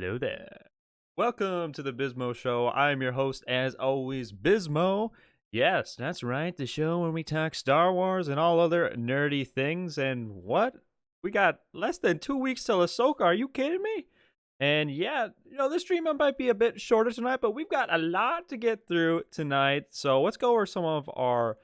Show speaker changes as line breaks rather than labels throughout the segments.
Hello there. Welcome to the Bismo Show. I'm your host, as always, Bismo. Yes, that's right, the show where we talk Star Wars and all other nerdy things. And what? We got less than 2 weeks till Ahsoka. Are you kidding me? And yeah, this stream might be a bit shorter tonight, but we've got a lot to get through tonight. So let's go over some of our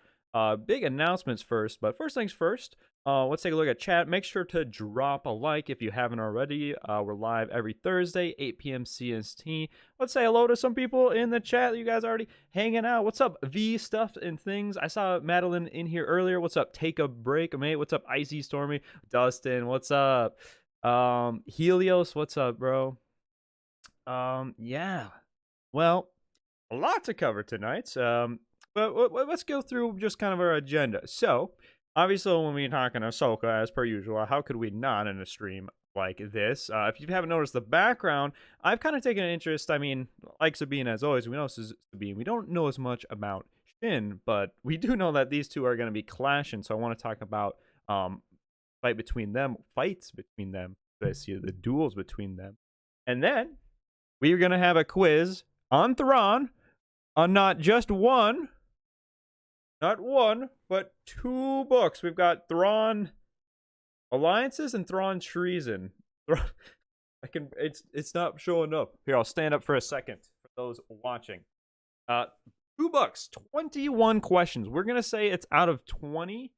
big announcements first. But first things first, let's take a look at chat. Make sure to drop a like if you haven't already. We're live every Thursday, 8 p.m. CST. Let's say hello to some people in the chat. You guys already hanging out. What's up, V Stuff and Things? I saw Madeline in here earlier. What's up, Take a Break, mate? What's up, Icy Stormy? Dustin, what's up? Helios, what's up, bro? Yeah. Well, a lot to cover tonight. But let's go through just kind of our agenda. So, obviously, when we're talking Ahsoka, as per usual, how could we not in a stream like this? If you haven't noticed the background, I've kind of taken an interest. I mean, like Sabine, as always, we know Sabine. We don't know as much about Shin, but we do know that these two are going to be clashing. So I want to talk about fights between them. I see the duels between them. And then we're going to have a quiz on Thrawn on not one, but 2 books. We've got Thrawn Alliances and Thrawn Treason. It's not showing up. Here, I'll stand up for a second for those watching. 2 books, 21 questions. We're going to say it's out of 20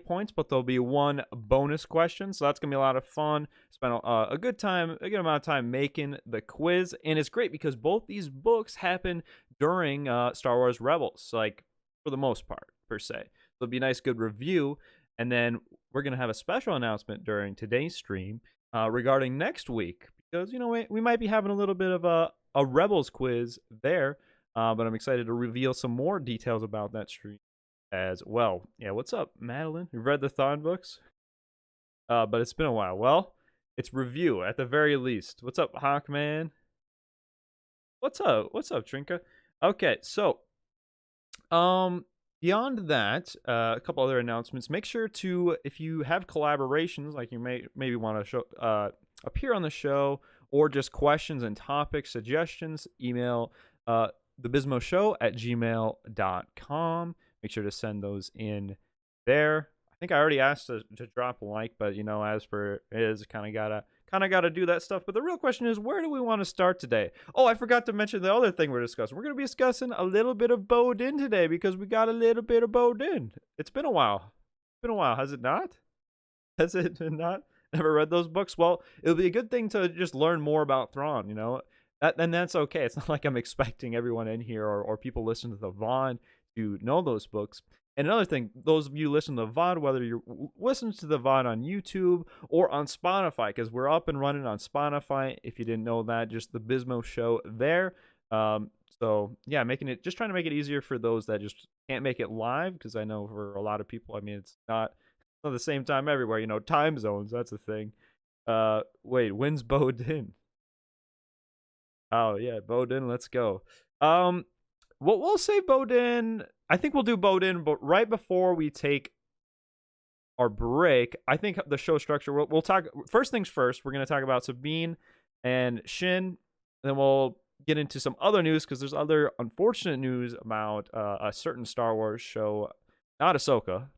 points, but there'll be 1 bonus question. So that's going to be a lot of fun. Spent a good amount of time making the quiz. And it's great because both these books happen during Star Wars Rebels, like for the most part, per se. So it'll be a nice, good review. And then we're going to have a special announcement during today's stream regarding next week. Because, we might be having a little bit of a Rebels quiz there. But I'm excited to reveal some more details about that stream as well. Yeah, what's up, Madeline? You've read the Thrawn books? But it's been a while. Well, it's review at the very least. What's up, Hawkman? What's up, Trinka? Okay, so beyond that, a couple other announcements. Make sure to, if you have collaborations, like you maybe want to show appear on the show, or just questions and topic suggestions, email thebismoshow@gmail.com. Make sure to send those in there. I think I already asked to drop a like, but as per is, kind of gotta do that stuff. But the real question is, where do we want to start today? Oh, I forgot to mention the other thing we're discussing. We're gonna be discussing a little bit of Bodin today because we got a little bit of Bodin. It's been a while. Has it not? Has it not? Never read those books? Well, it'll be a good thing to just learn more about Thrawn. And that's okay. It's not like I'm expecting everyone in here or people listen to the VOD to know those books. And another thing, those of you listen to the VOD, whether you're listening to the VOD on YouTube or on Spotify, because we're up and running on Spotify. If you didn't know that, just the Bismo Show there. So yeah, trying to make it easier for those that just can't make it live, because I know for a lot of people, I mean, it's not the same time everywhere. Time zones, that's the thing. Wait, when's Bodin? Oh yeah, Bodin, let's go. We'll say Bodin. I think we'll do Bodin, but right before we take our break, I think the show structure, we'll talk, first things first, we're going to talk about Sabine and Shin, then we'll get into some other news, because there's other unfortunate news about a certain Star Wars show, not Ahsoka,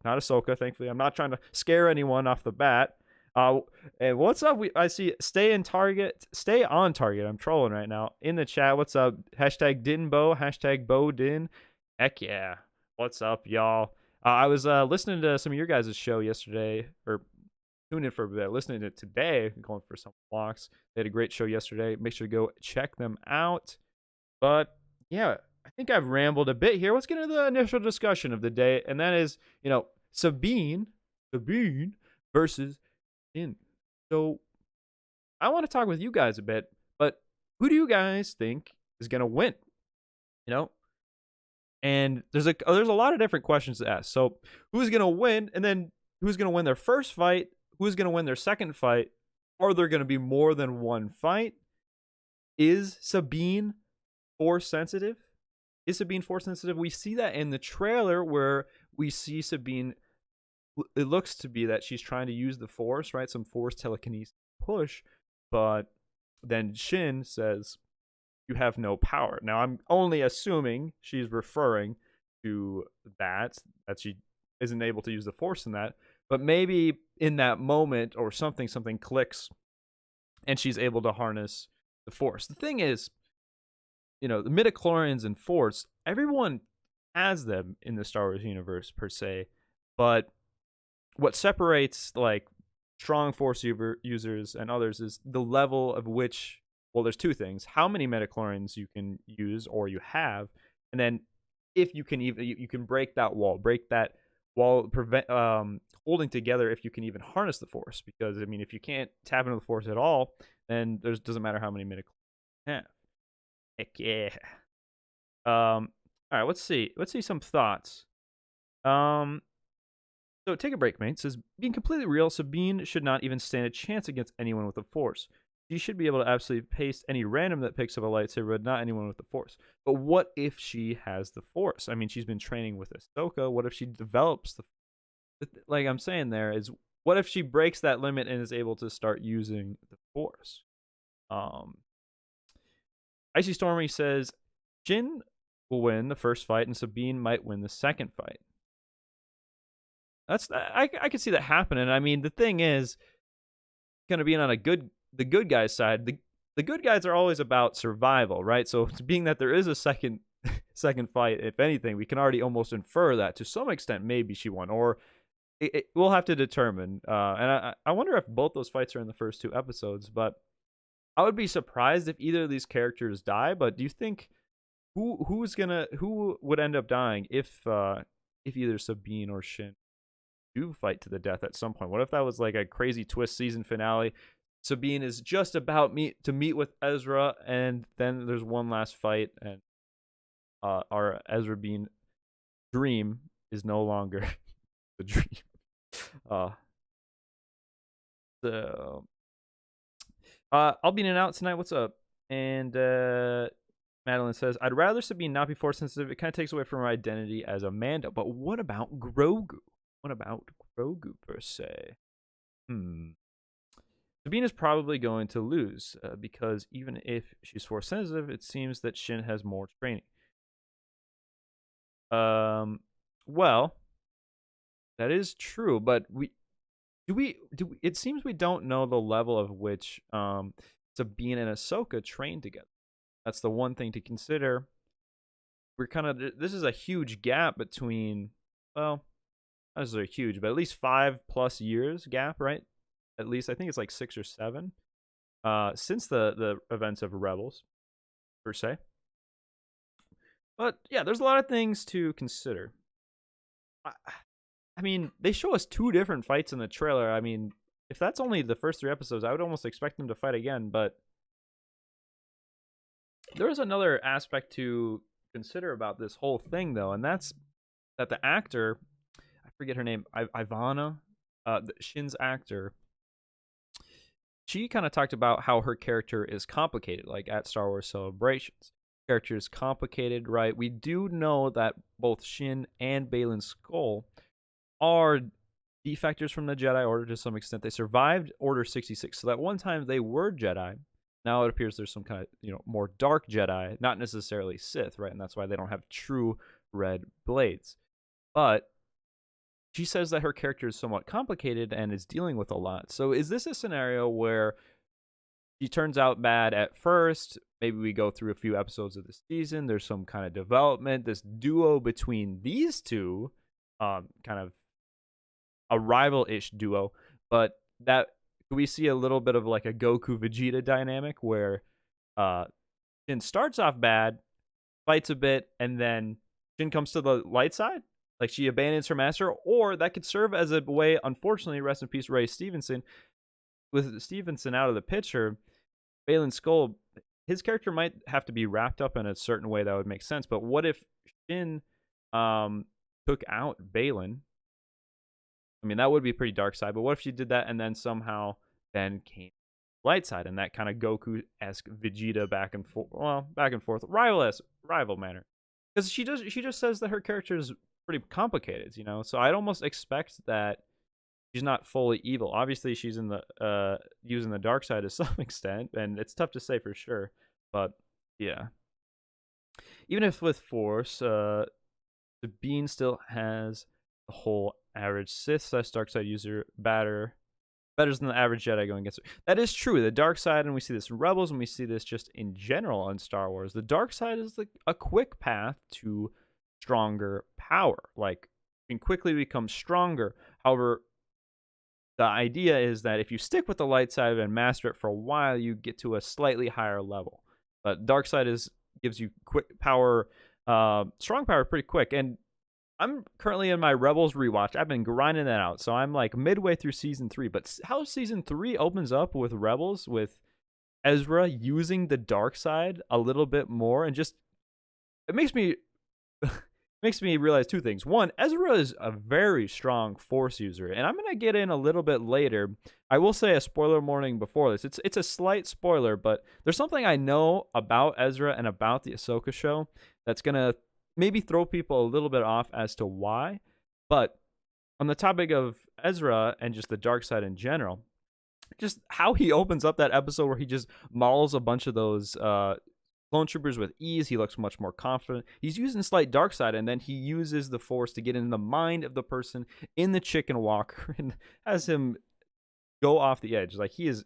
thankfully. I'm not trying to scare anyone off the bat. And what's up? I see stay on target. I'm trolling right now in the chat. What's up? Hashtag Dinbo, hashtag Bodin. Heck yeah. What's up, y'all? I was listening to some of your guys' show yesterday, or tuning in for a bit, listening to it today, going for some walks. They had a great show yesterday. Make sure to go check them out. But yeah, I think I've rambled a bit here. Let's get into the initial discussion of the day, and that is, Sabine versus Shin. So I want to talk with you guys a bit, but who do you guys think is going to win? And there's a lot of different questions to ask. So who's going to win, and then who's going to win their first fight, who's going to win their second fight? Are there going to be more than one fight? Is Sabine force sensitive? We see that in the trailer, where we see Sabine, it looks to be that she's trying to use the force, right? Some force telekinesis push, but then Shin says, "You have no power." Now, I'm only assuming she's referring to that she isn't able to use the Force in that, but maybe in that moment or something clicks, and she's able to harness the Force. The thing is, the midichlorians and Force, everyone has them in the Star Wars universe per se, but what separates like strong Force users and others is the level of which. Well, there's two things: how many midichlorians you can use or you have, and then if you can even you can break that wall, prevent holding together if you can even harness the Force. Because I mean, if you can't tap into the Force at all, then doesn't matter how many midichlorians you have. Heck yeah. All right, let's see some thoughts. So take a break, mate. It says, being completely real, Sabine should not even stand a chance against anyone with the Force. She should be able to absolutely paste any random that picks up a lightsaber, but not anyone with the Force. But what if she has the Force? I mean, she's been training with Ahsoka. What if she develops like I'm saying there is, what if she breaks that limit and is able to start using the Force? Icy Stormy says, Jin will win the first fight and Sabine might win the second fight. I can see that happening. I mean, the thing is, going to be on the good guys' side. The good guys are always about survival, right? So being that there is a second fight, if anything, we can already almost infer that to some extent maybe she won, or we'll have to determine. And I wonder if both those fights are in the first 2 episodes, but I would be surprised if either of these characters die. But do you think who would end up dying if either Sabine or Shin do fight to the death at some point? What if that was like a crazy twist season finale? Sabine is just about to meet with Ezra, and then there's one last fight, and our Ezra Bean dream is no longer the dream. So I'll be in and out tonight. What's up? And Madeline says, I'd rather Sabine not be Force sensitive. It kind of takes away from her identity as a Mando. But what about Grogu? What about Grogu per se? Sabine is probably going to lose because even if she's Force sensitive, it seems that Shin has more training. Well, that is true, but it seems we don't know the level of which Sabine and Ahsoka train together. That's the one thing to consider. This is a huge gap between, well, not necessarily huge, but at least 5+ years gap, right? At least I think it's like 6 or 7 since the events of Rebels per se. But yeah, there's a lot of things to consider. I mean, they show us 2 different fights in the trailer. I mean, if that's only the first 3 episodes, I would almost expect them to fight again. But there's another aspect to consider about this whole thing, though, and that's that the actor, I forget her name, Ivana, Shin's actor, she kind of talked about how her character is complicated, like at Star Wars Celebrations. Character is complicated, right? We do know that both Shin and Baylan Skoll are defectors from the Jedi Order to some extent. They survived Order 66, so that one time they were Jedi. Now it appears there's some kind of, more dark Jedi, not necessarily Sith, right? And that's why they don't have true red blades. But she says that her character is somewhat complicated and is dealing with a lot. So is this a scenario where she turns out bad at first? Maybe we go through a few episodes of the season. There's some kind of development. This duo between these two, kind of a rival-ish duo, but that we see a little bit of like a Goku Vegeta dynamic where Shin starts off bad, fights a bit, and then Shin comes to the light side. Like she abandons her master, or that could serve as a way, unfortunately, rest in peace, Ray Stevenson. With Stevenson out of the picture, Baylan Skoll, his character might have to be wrapped up in a certain way that would make sense. But what if Shin took out Baylan? I mean, that would be pretty dark side. But what if she did that and then somehow then came light side in that kind of Goku-esque Vegeta back and forth, rival manner? Because she just says that her character is pretty complicated, So I'd almost expect that she's not fully evil. Obviously, she's in the using the dark side to some extent, and it's tough to say for sure. But yeah, even if with Force, Sabine still has the whole average Sith / dark side user better than the average Jedi going against her. That is true. The dark side, and we see this in Rebels, and we see this just in general on Star Wars. The dark side is like a quick path to stronger power. Like, you can quickly become stronger. However, the idea is that if you stick with the light side and master it for a while, you get to a slightly higher level. But dark side gives you quick power, strong power pretty quick. And I'm currently in my Rebels rewatch. I've been grinding that out, so I'm like midway through season 3. But how season 3 opens up with Rebels, with Ezra using the dark side a little bit more, and just it makes me realize two things. One, Ezra is a very strong Force user, and I'm gonna get in a little bit later. I will say a spoiler warning before this. It's a slight spoiler, but there's something I know about Ezra and about the Ahsoka show that's gonna maybe throw people a little bit off as to why. But on the topic of Ezra and just the dark side in general, just how he opens up that episode where he just mauls a bunch of those clone troopers with ease. He looks much more confident. He's using slight dark side, and then he uses the Force to get in the mind of the person in the chicken walker and has him go off the edge. Like, he is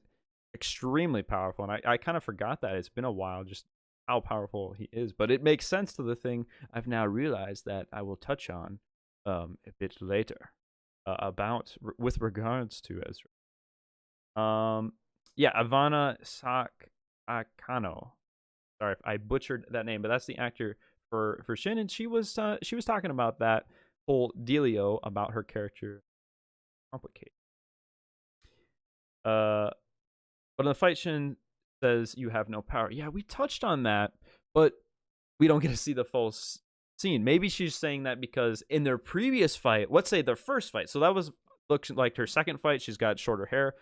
extremely powerful, and I kind of forgot that. It's been a while, just how powerful he is, but it makes sense to the thing I've now realized that I will touch on a bit later about with regards to Ezra. Yeah, Ivana Sakakano. Sorry if I butchered that name, but that's the actor for Shin, and she was talking about that whole dealio about her character. Complicated. But in the fight, Shin says you have no power. Yeah, we touched on that, but we don't get to see the full scene. Maybe she's saying that because in their previous fight, let's say their first fight, so that looks like her second fight, she's got shorter hair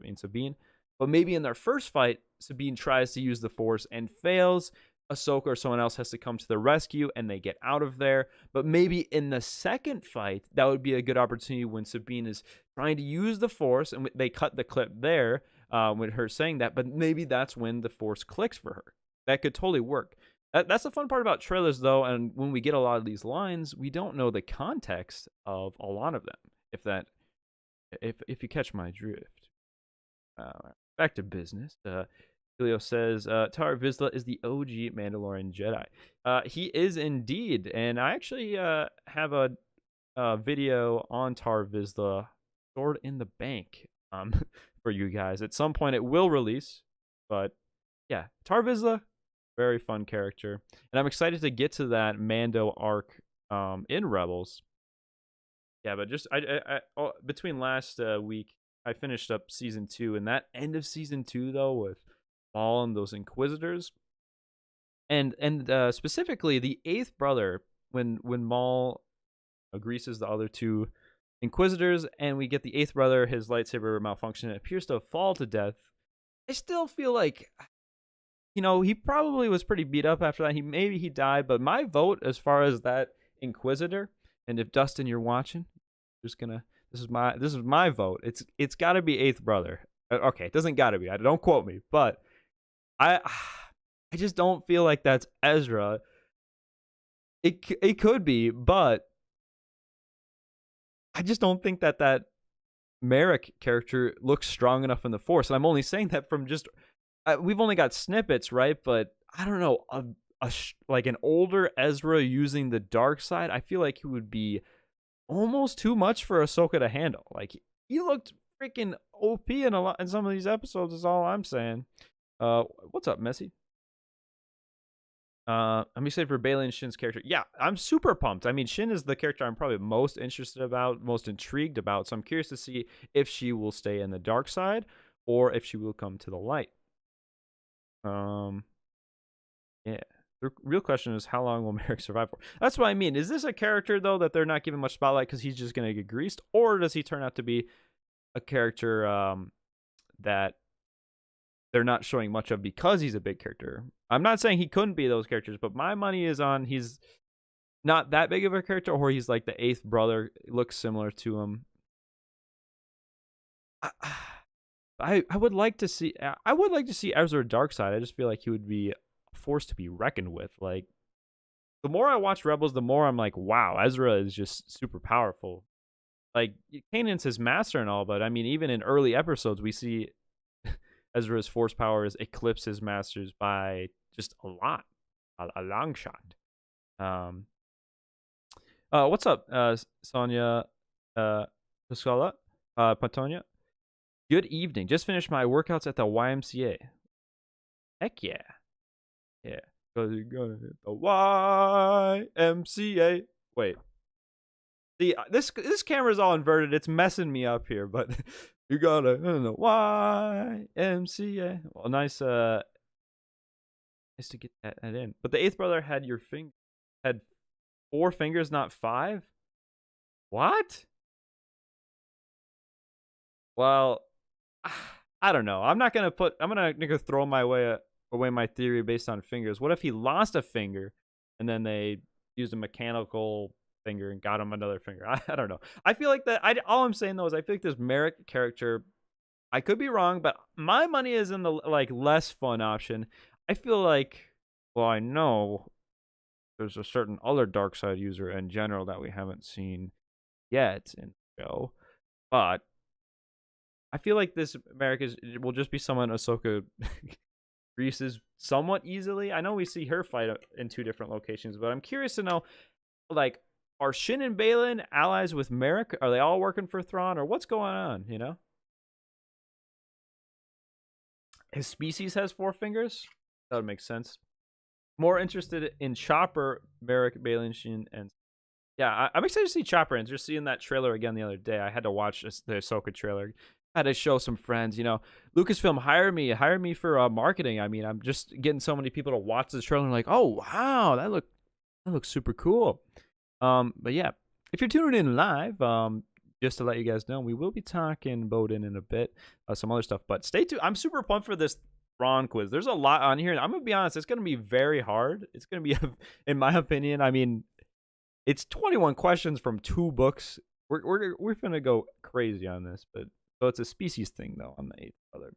in Sabine. But maybe in their first fight, Sabine tries to use the Force and fails. Ahsoka or someone else has to come to the rescue, and they get out of there. But maybe in the second fight, that would be a good opportunity when Sabine is trying to use the Force, and they cut the clip there with her saying that. But maybe that's when the Force clicks for her. That could totally work. That's the fun part about trailers, though, and when we get a lot of these lines, we don't know the context of a lot of them. If you catch my drift. Back to business. Julio says Tar Vizsla is the OG Mandalorian Jedi. He is indeed, and I actually have a video on Tar Vizsla stored in the bank for you guys. At some point, it will release, but yeah, Tar Vizsla, very fun character, and I'm excited to get to that Mando arc in Rebels. Yeah, but just between last week, I finished up season 2, and that end of season 2 though with Maul and those Inquisitors, and specifically the 8th brother when Maul greases the other 2 Inquisitors, and we get the 8th brother, his lightsaber malfunction, and appears to fall to death. I still feel like, he probably was pretty beat up after that. Maybe he died, but my vote as far as that Inquisitor, and if Dustin you're watching, just gonna. This is my vote. It's got to be 8th brother. Okay, it doesn't got to be. Don't quote me, but I just don't feel like that's Ezra. It could be, but I just don't think that Merrick character looks strong enough in the Force. And I'm only saying that from just we've only got snippets, right? But I don't know, like an older Ezra using the dark side. I feel like he would be almost too much for Ahsoka to handle. Like, he looked freaking OP in some of these episodes, is all I'm saying. What's up, Messy? I'm excited for Bailey and Shin's character. Yeah, I'm super pumped. I mean, Shin is the character I'm probably most interested about, most intrigued about. So I'm curious to see if she will stay in the dark side or if she will come to the light. Yeah. The real question is, how long will Merrick survive for? That's what I mean. Is this a character, though, that they're not giving much spotlight because he's just going to get greased? Or does he turn out to be a character that they're not showing much of because he's a big character? I'm not saying he couldn't be those characters, but my money is on he's not that big of a character, or he's like the 8th brother, looks similar to him. I would like to see Ezra Darkseid. I just feel like he would be a force to be reckoned with. Like, the more I watch Rebels, the more I'm like, wow, Ezra is just super powerful. Like, Kanan's his master and all, but I mean, even in early episodes, we see Ezra's force powers eclipse his masters by just a lot, a long shot. What's up, Sonia, Pascala, Patonia? Good evening. Just finished my workouts at the YMCA. Heck yeah. Yeah. Because you're gonna hit the YMCA. Wait. See, this camera's all inverted. It's messing me up here, but you gotta, I don't know, YMCA. Well, nice to get that in. But the eighth brother had had 4 fingers, not 5? What? Well, I don't know. I'm gonna throw away my theory based on fingers. What if he lost a finger and then they used a mechanical finger and got him another finger? I don't know. I feel like that. All I'm saying though is I feel like this Merrick character, I could be wrong, but my money is in the like less fun option. I feel like, well, I know there's a certain other dark side user in general that we haven't seen yet in the show, but I feel like this Merrick will just be someone Ahsoka greases somewhat easily. I know we see her fight in 2 different locations, but I'm curious to know, like, are Shin and Balin allies with Merrick? Are they all working for Thrawn, or what's going on, you know? His species has 4 fingers? That would make sense. More interested in Chopper, Merrick, Balin, Shin, and... Yeah, I'm excited to see Chopper, and just seeing that trailer again the other day. I had to watch the Ahsoka trailer. I had to show some friends, you know. Lucasfilm, hire me for marketing. I mean, I'm just getting so many people to watch this trailer and like, oh wow, that looks super cool. But yeah, if you're tuning in live, just to let you guys know, we will be talking Bodin in a bit, some other stuff. But stay tuned. I'm super pumped for this Thrawn quiz. There's a lot on here, and I'm gonna be honest, it's gonna be very hard. It's gonna be, in my opinion, I mean, it's 21 questions from 2 books. We're gonna go crazy on this, but so it's a species thing though on the 8th brother.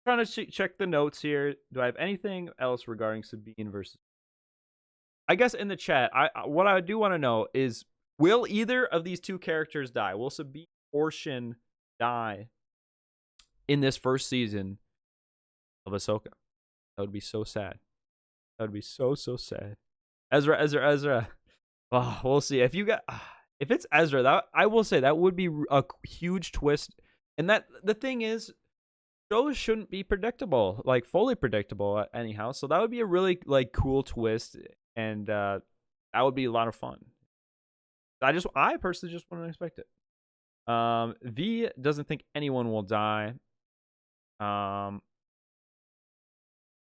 Trying to check the notes here. Do I have anything else regarding Sabine versus? I guess in the chat, what I do want to know is, will either of these 2 characters die? Will Sabine or Shin die in this first season of Ahsoka? That would be so sad. That would be so sad. Ezra. Oh, we'll see. If it's Ezra, that I will say that would be a huge twist. And that the thing is, shows shouldn't be predictable, like fully predictable anyhow. So that would be a really like cool twist, and that would be a lot of fun. I personally just wouldn't expect it. V doesn't think anyone will die. I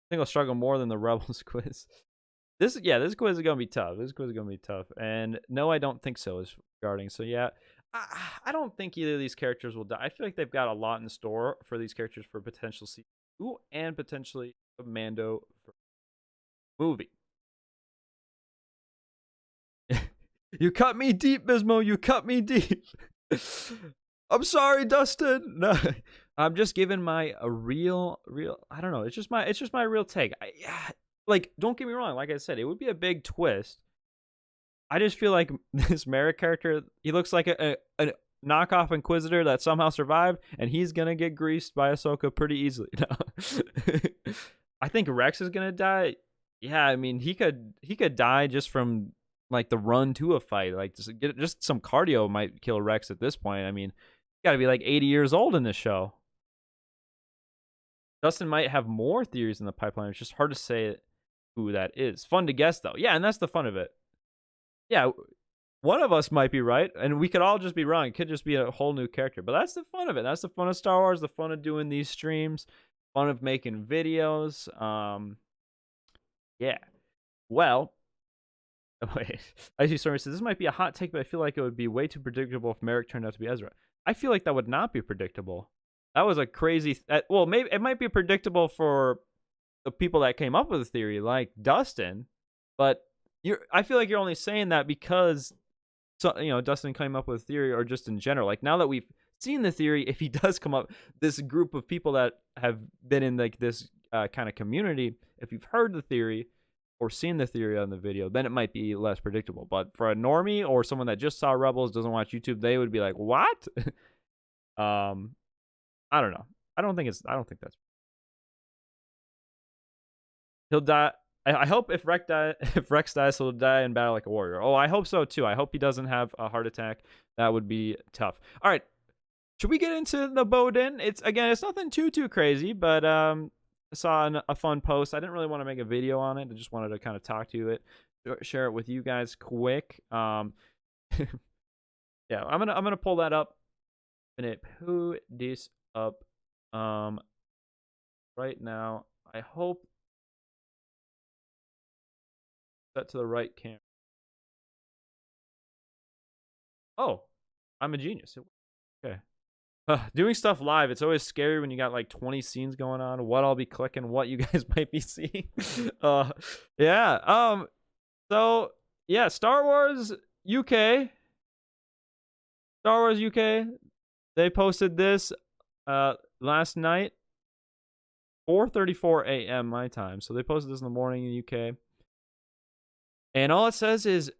think I'll struggle more than the Rebels quiz. This quiz is gonna be tough. And no, I don't think so. Is regarding. So yeah, I don't think either of these characters will die. I feel like they've got a lot in store for these characters for potential season 2 and potentially a Mando movie. You cut me deep, Bismo. You cut me deep. I'm sorry, Dustin. No, I'm just giving my real. I don't know. It's just my real take. Like, don't get me wrong. Like I said, it would be a big twist. I just feel like this Merrick character, he looks like a knockoff Inquisitor that somehow survived, and he's gonna get greased by Ahsoka pretty easily. I think Rex is gonna die. Yeah, I mean, he could die just from like the run to a fight. Like just some cardio might kill Rex at this point. I mean, you got to be like 80 years old in this show. Dustin might have more theories in the pipeline. It's just hard to say who that is. Fun to guess though. Yeah, and that's the fun of it. Yeah, one of us might be right, and we could all just be wrong. It could just be a whole new character. But that's the fun of it. That's the fun of Star Wars, the fun of doing these streams, fun of making videos. Yeah. Well, wait. I see Stormy says, this might be a hot take, but I feel like it would be way too predictable if Merrick turned out to be Ezra. I feel like that would not be predictable. That was a crazy... well, maybe it might be predictable for the people that came up with the theory, like Dustin, but I feel like you're only saying that because Dustin came up with a theory, or just in general. Like, now that we've seen the theory, if he does come up, this group of people that have been in like this kind of community, if you've heard the theory or seen the theory on the video, then it might be less predictable. But for a normie or someone that just saw Rebels, doesn't watch YouTube, they would be like, what? I don't know. I don't think that's. He'll die. I hope if Rex dies, he'll die in battle like a warrior. Oh, I hope so too. I hope he doesn't have a heart attack. That would be tough. All right, should we get into the Bodin? It's nothing too crazy, but I saw a fun post. I didn't really want to make a video on it. I just wanted to kind of talk to it, share it with you guys quick. Yeah, I'm gonna pull that up and pull this up right now. I hope set to the right camera. Oh, I'm a genius. Okay. Doing stuff live, it's always scary when you got like 20 scenes going on, what I'll be clicking, what you guys might be seeing. Yeah. So yeah, Star Wars UK, they posted this last night, 4:34 a.m. my time. So they posted this in the morning in the UK. And all it says is,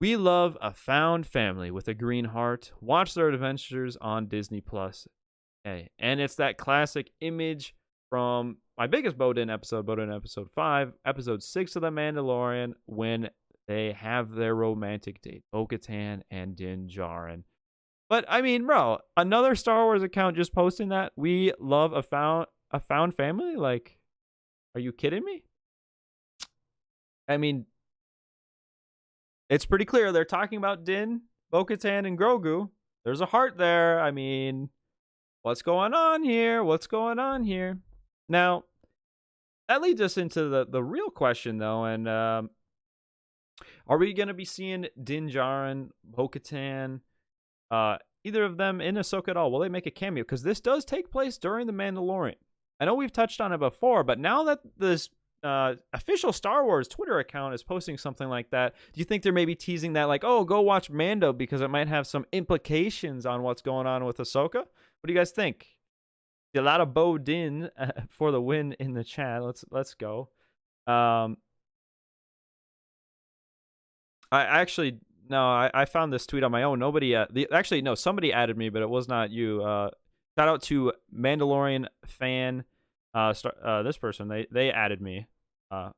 we love a found family with a green heart. Watch their adventures on Disney Plus. Okay. And it's that classic image from my biggest Bodin episode 5, episode 6 of The Mandalorian, when they have their romantic date, Bo-Katan and Din Djarin. But I mean, bro, another Star Wars account just posting that we love a found family? Like, are you kidding me? I mean, it's pretty clear they're talking about Din, Bo-Katan, and Grogu. There's a heart there. I mean, what's going on here? Now, that leads us into the real question, though. And are we going to be seeing Din Djarin, Bo-Katan, either of them in Ahsoka at all? Will they make a cameo? Because this does take place during The Mandalorian. I know we've touched on it before, but now that this official Star Wars Twitter account is posting something like that, do you think they're maybe teasing that, like, oh, go watch Mando because it might have some implications on what's going on with Ahsoka? What do you guys think? A lot of Bodin for the win in the chat. Let's go. I actually I found this tweet on my own. Nobody somebody added me, but it was not you. Shout out to Mandalorian fan. This person, they added me.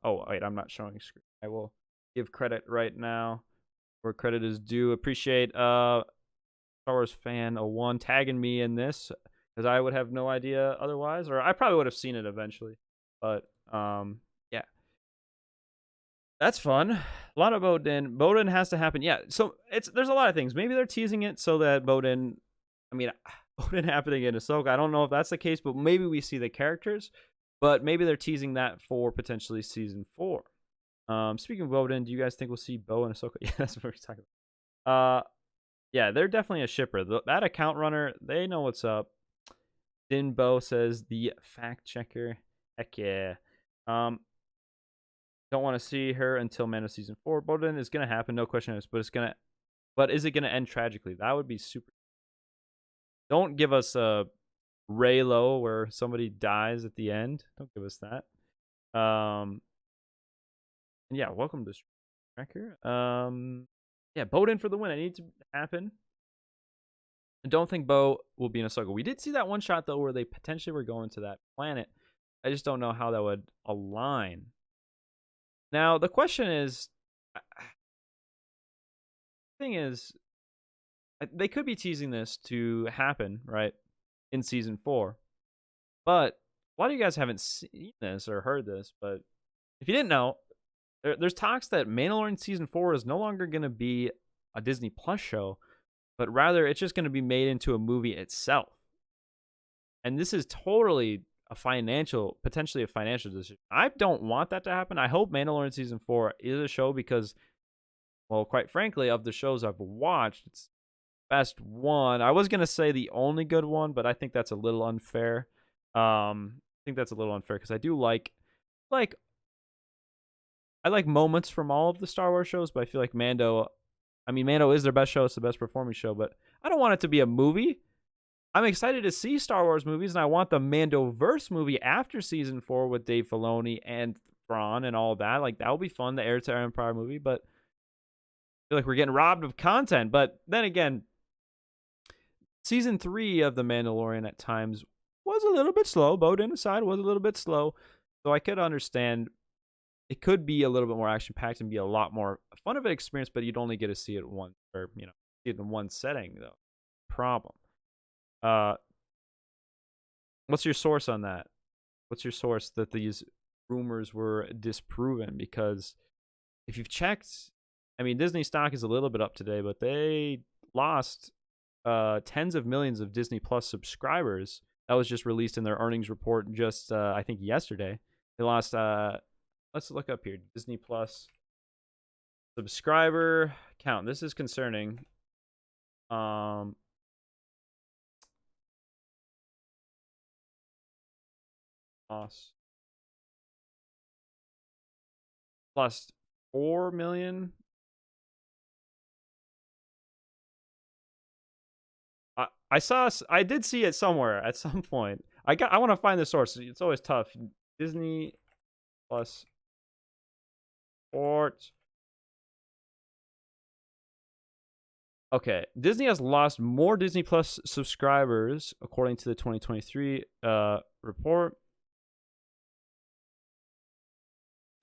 Oh wait, I'm not showing screen. I will give credit right now where credit is due. Appreciate Star Wars fan 01 tagging me in this, because I would have no idea otherwise, or I probably would have seen it eventually. But yeah, that's fun. A lot of Bodin. Bodin has to happen. Yeah, so there's a lot of things. Maybe they're teasing it so that Bodin happening in Ahsoka. I don't know if that's the case, but maybe we see the characters. But maybe they're teasing that for potentially season 4. Speaking of Bodin, do you guys think we'll see Bo and Ahsoka? Yeah, that's what we're talking about. Yeah, they're definitely a shipper. That account runner, they know what's up. Din Bo says the fact checker. Heck yeah. Don't want to see her until Mando season 4. Bodin is gonna happen, no question. But is it gonna end tragically? That would be super. Don't give us a Raylo where somebody dies at the end. Don't give us that. And yeah, welcome to Tracker. Yeah, Bodin for the win. It needs to happen. I don't think Bo will be in Ahsoka. We did see that one shot though where they potentially were going to that planet. I just don't know how that would align. Now the question is, thing is, they could be teasing this to happen, right, in season 4. But a lot of you guys haven't seen this or heard this, but if you didn't know, there's talks that Mandalorian season 4 is no longer going to be a Disney Plus show, but rather it's just going to be made into a movie itself. And this is totally potentially a financial decision. I don't want that to happen. I hope Mandalorian season 4 is a show because, well, quite frankly, of the shows I've watched, it's best one. I was gonna say the only good one, but I think that's a little unfair. Because I do like I like moments from all of the Star Wars shows, but I feel like Mando is their best show. It's the best performing show, but I don't want it to be a movie. I'm excited to see Star Wars movies, and I want the Mandoverse movie after season 4 with Dave Filoni and Thrawn and all that. Like, that will be fun, the Heir to Empire movie, but I feel like we're getting robbed of content. But then again, season 3 of The Mandalorian at times was a little bit slow. Bodin aside, was a little bit slow. So I could understand it could be a little bit more action-packed and be a lot more fun of an experience, but you'd only get to see it once, or, see it in one setting, though. Problem. What's your source on that? What's your source that these rumors were disproven? Because if you've checked, I mean, Disney stock is a little bit up today, but they lost tens of millions of Disney Plus subscribers. That was just released in their earnings report just, I think, yesterday. They lost, let's look up here, Disney Plus subscriber count. This is concerning. Lost 4 million. I did see it somewhere at some point. I want to find the source. It's always tough. Disney Plus Sports. Okay, Disney has lost more Disney Plus subscribers according to the 2023 report.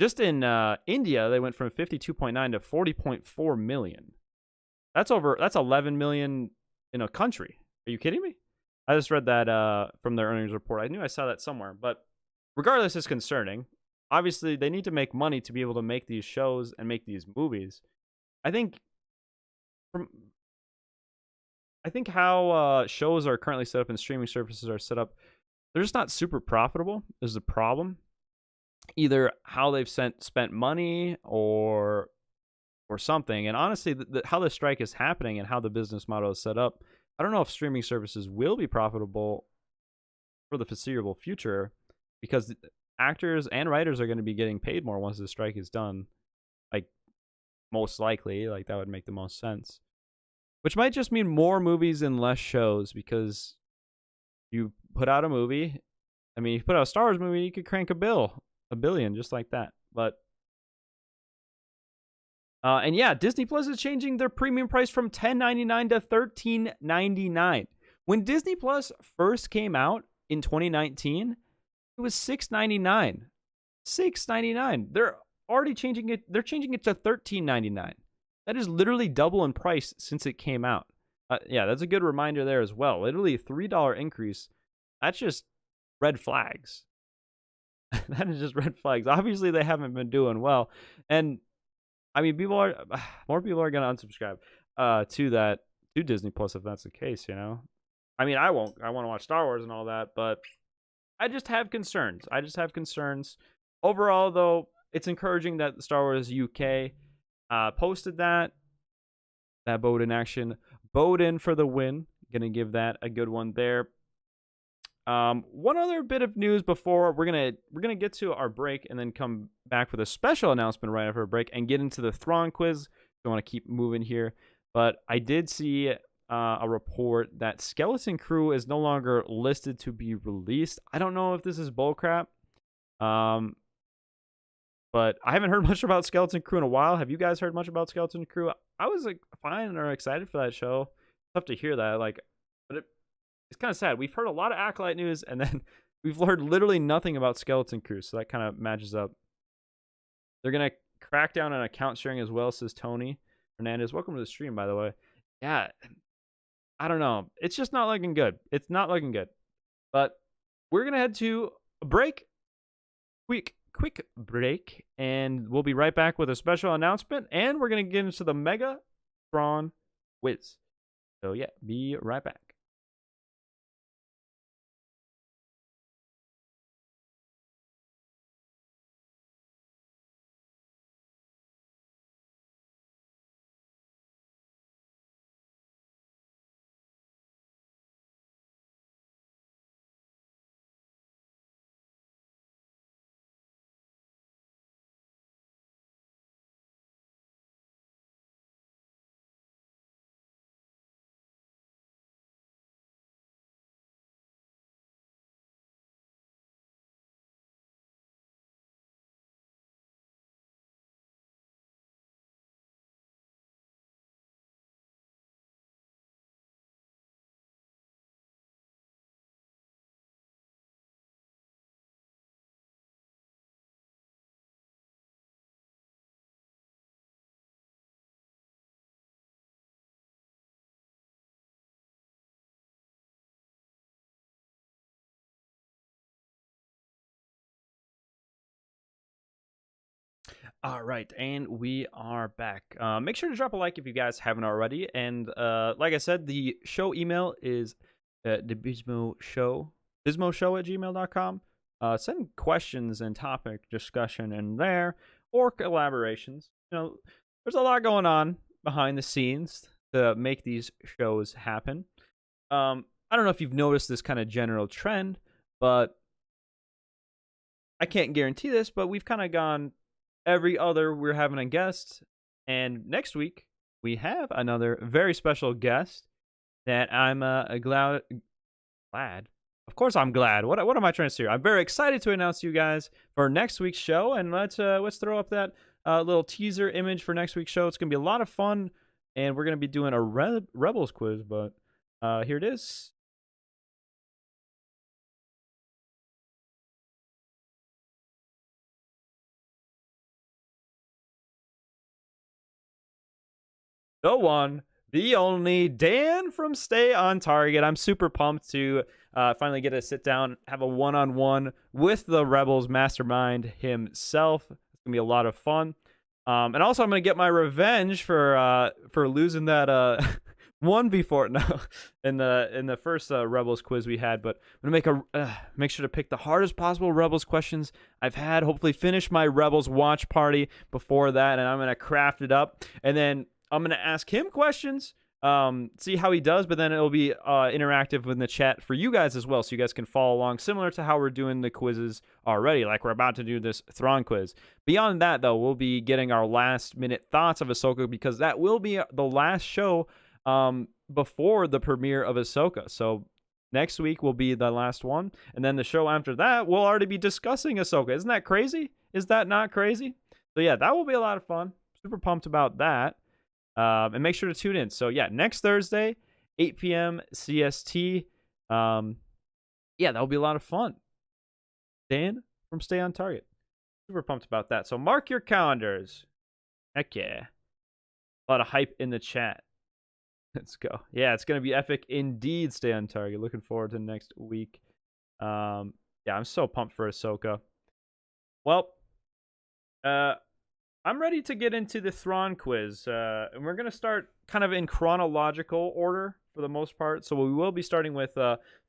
Just in India, they went from 52.9 to 40.4 million. That's 11 million in a country. Are you kidding me? I just read that from their earnings report. I knew I saw that somewhere, but regardless, it's concerning. Obviously, they need to make money to be able to make these shows and make these movies. I think how shows are currently set up and streaming services are set up, they're just not super profitable. Is the problem. Either how they've spent money or something. And honestly, how the strike is happening and how the business model is set up, I don't know if streaming services will be profitable for the foreseeable future, because actors and writers are going to be getting paid more once the strike is done. Like, most likely, like, that would make the most sense. Which might just mean more movies and less shows, because you put out a movie. I mean, if you put out a Star Wars movie, you could crank $1 billion just like that. But and yeah, Disney Plus is changing their premium price from $10.99 to $13.99. When Disney Plus first came out in 2019, it was $6.99. $6.99. They're already changing it. They're changing it to $13.99. That is literally double in price since it came out. Yeah, that's a good reminder there as well. Literally a $3 increase. That's just red flags. That is just red flags. Obviously, they haven't been doing well. And I mean, more people are going to unsubscribe to Disney Plus if that's the case, I mean, I won't. I want to watch Star Wars and all that, but I just have concerns. Overall, though, it's encouraging that Star Wars UK posted that Bodin action. Bodin for the win. Gonna give that a good one there. One other bit of news before we're gonna get to our break and then come back with a special announcement right after a break and get into the Thrawn quiz. Don't want to keep moving here, but I did see a report that Skeleton Crew is no longer listed to be released. I don't know if this is bullcrap, but I haven't heard much about Skeleton Crew in a while. Have you guys heard much about Skeleton Crew? I was like fine or excited for that show. Tough to hear that, but it's kind of sad. We've heard a lot of Acolyte news, and then we've heard literally nothing about Skeleton Crew, so that kind of matches up. They're going to crack down on account sharing as well, says Tony Hernandez. Welcome to the stream, by the way. Yeah, I don't know. It's just not looking good. It's not looking good. But we're going to head to a break. Quick break, and we'll be right back with a special announcement, and we're going to get into the Mega Thrawn quiz. So, yeah, be right back. All right, and we are back. Make sure to drop a like if you guys haven't already. And like I said, the show email is the Bismo Show, bizmoshow at gmail.com. Send questions and topic discussion in there or collaborations. You know, there's a lot going on behind the scenes to make these shows happen. I don't know if you've noticed this kind of general trend, but I can't guarantee this, but we've kind of gone every other we're having a guest, and next week we have another very special guest that I'm glad. Of course, I'm glad. What am I trying to say? I'm very excited to announce to you guys for next week's show, and let's throw up that little teaser image for next week's show. It's gonna be a lot of fun, and we're gonna be doing a Rebels quiz. But here it is. The one, the only Dan from Stay on Target. I'm super pumped to finally get to sit down, have a one-on-one with the Rebels mastermind himself. It's gonna be a lot of fun. And also, I'm gonna get my revenge for losing that one before in the first Rebels quiz we had. But I'm gonna make sure to pick the hardest possible Rebels questions I've had. Hopefully, finish my Rebels watch party before that, and I'm gonna craft it up, and then I'm going to ask him questions, see how he does, but then it'll be interactive in the chat for you guys as well, so you guys can follow along, similar to how we're doing the quizzes already, like we're about to do this Thrawn quiz. Beyond that, though, we'll be getting our last-minute thoughts of Ahsoka, because that will be the last show before the premiere of Ahsoka. So next week will be the last one, and then the show after that, we'll already be discussing Ahsoka. Isn't that crazy? Is that not crazy? So yeah, that will be a lot of fun. Super pumped about that. And make sure to tune in. So yeah, next Thursday, 8 p.m. CST. Yeah, that'll be a lot of fun. Dan from Stay on Target. Super pumped about that. So mark your calendars. Heck yeah. A lot of hype in the chat. Let's go. Yeah, it's going to be epic indeed, Stay on Target. Looking forward to next week. Yeah, I'm so pumped for Ahsoka. Well, I'm ready to get into the Thrawn quiz, and we're going to start kind of in chronological order for the most part. So we will be starting with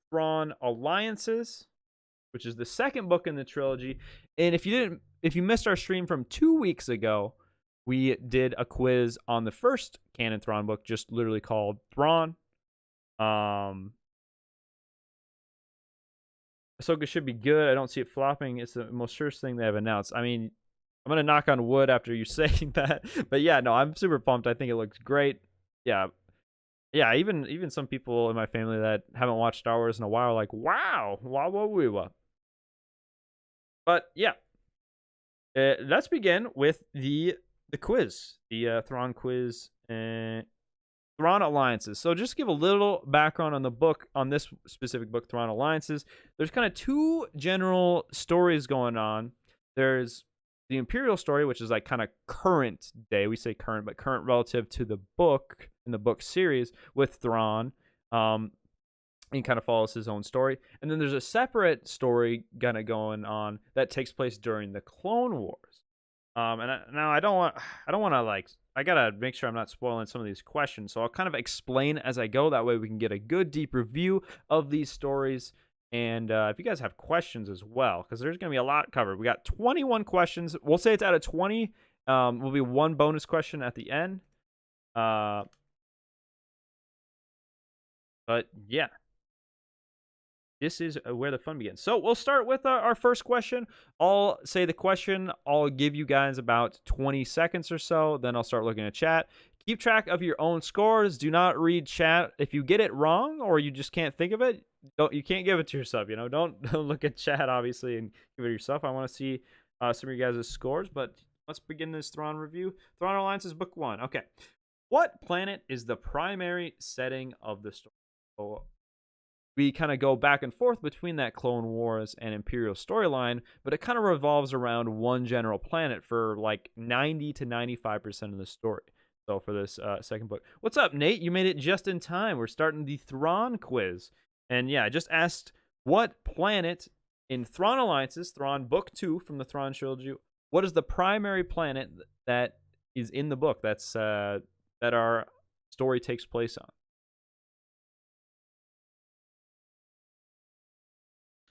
Thrawn Alliances, which is the second book in the trilogy. And if you missed our stream from 2 weeks ago, we did a quiz on the first canon Thrawn book, just literally called Thrawn. Ahsoka should be good. I don't see it flopping. It's the most surest thing they have announced. I mean, I'm going to knock on wood after you saying that. But yeah, no, I'm super pumped. I think it looks great. Yeah. Yeah, even some people in my family that haven't watched Star Wars in a while are like, wow, wow. But yeah. Let's begin with the quiz. The Thrawn quiz. Thrawn Alliances. So just give a little background on the book, on this specific book, Thrawn Alliances. There's kind of two general stories going on. There's the Imperial story, which is like kind of current day. We say current, but current relative to the book, in the book series with Thrawn. And kind of follows his own story. And then there's a separate story kind of going on that takes place during the Clone Wars. I don't want to, like, I gotta make sure I'm not spoiling some of these questions. So I'll kind of explain as I go. That way we can get a good deep review of these stories. And if you guys have questions as well, because there's going to be a lot covered. We got 21 questions. We'll say it's out of 20. Will be one bonus question at the end. But yeah, this is where the fun begins. So we'll start with our first question. I'll say the question. I'll give you guys about 20 seconds or so. Then I'll start looking at chat. Keep track of your own scores. Do not read chat. If you get it wrong or you just can't think of it, you can't give it to yourself. Don't look at chat, obviously, and give it to yourself. I want to see some of you guys' scores, but let's begin this Thrawn review. Thrawn Alliances Book 1. Okay. What planet is the primary setting of the story? So we kind of go back and forth between that Clone Wars and Imperial storyline, but it kind of revolves around one general planet for like 90 to 95% of the story. So for this second book. What's up, Nate? You made it just in time. We're starting the Thrawn quiz. And yeah, I just asked what planet in Thrawn Alliances, Thrawn Book 2 from the Thrawn trilogy, what is the primary planet that is in the book that's that our story takes place on?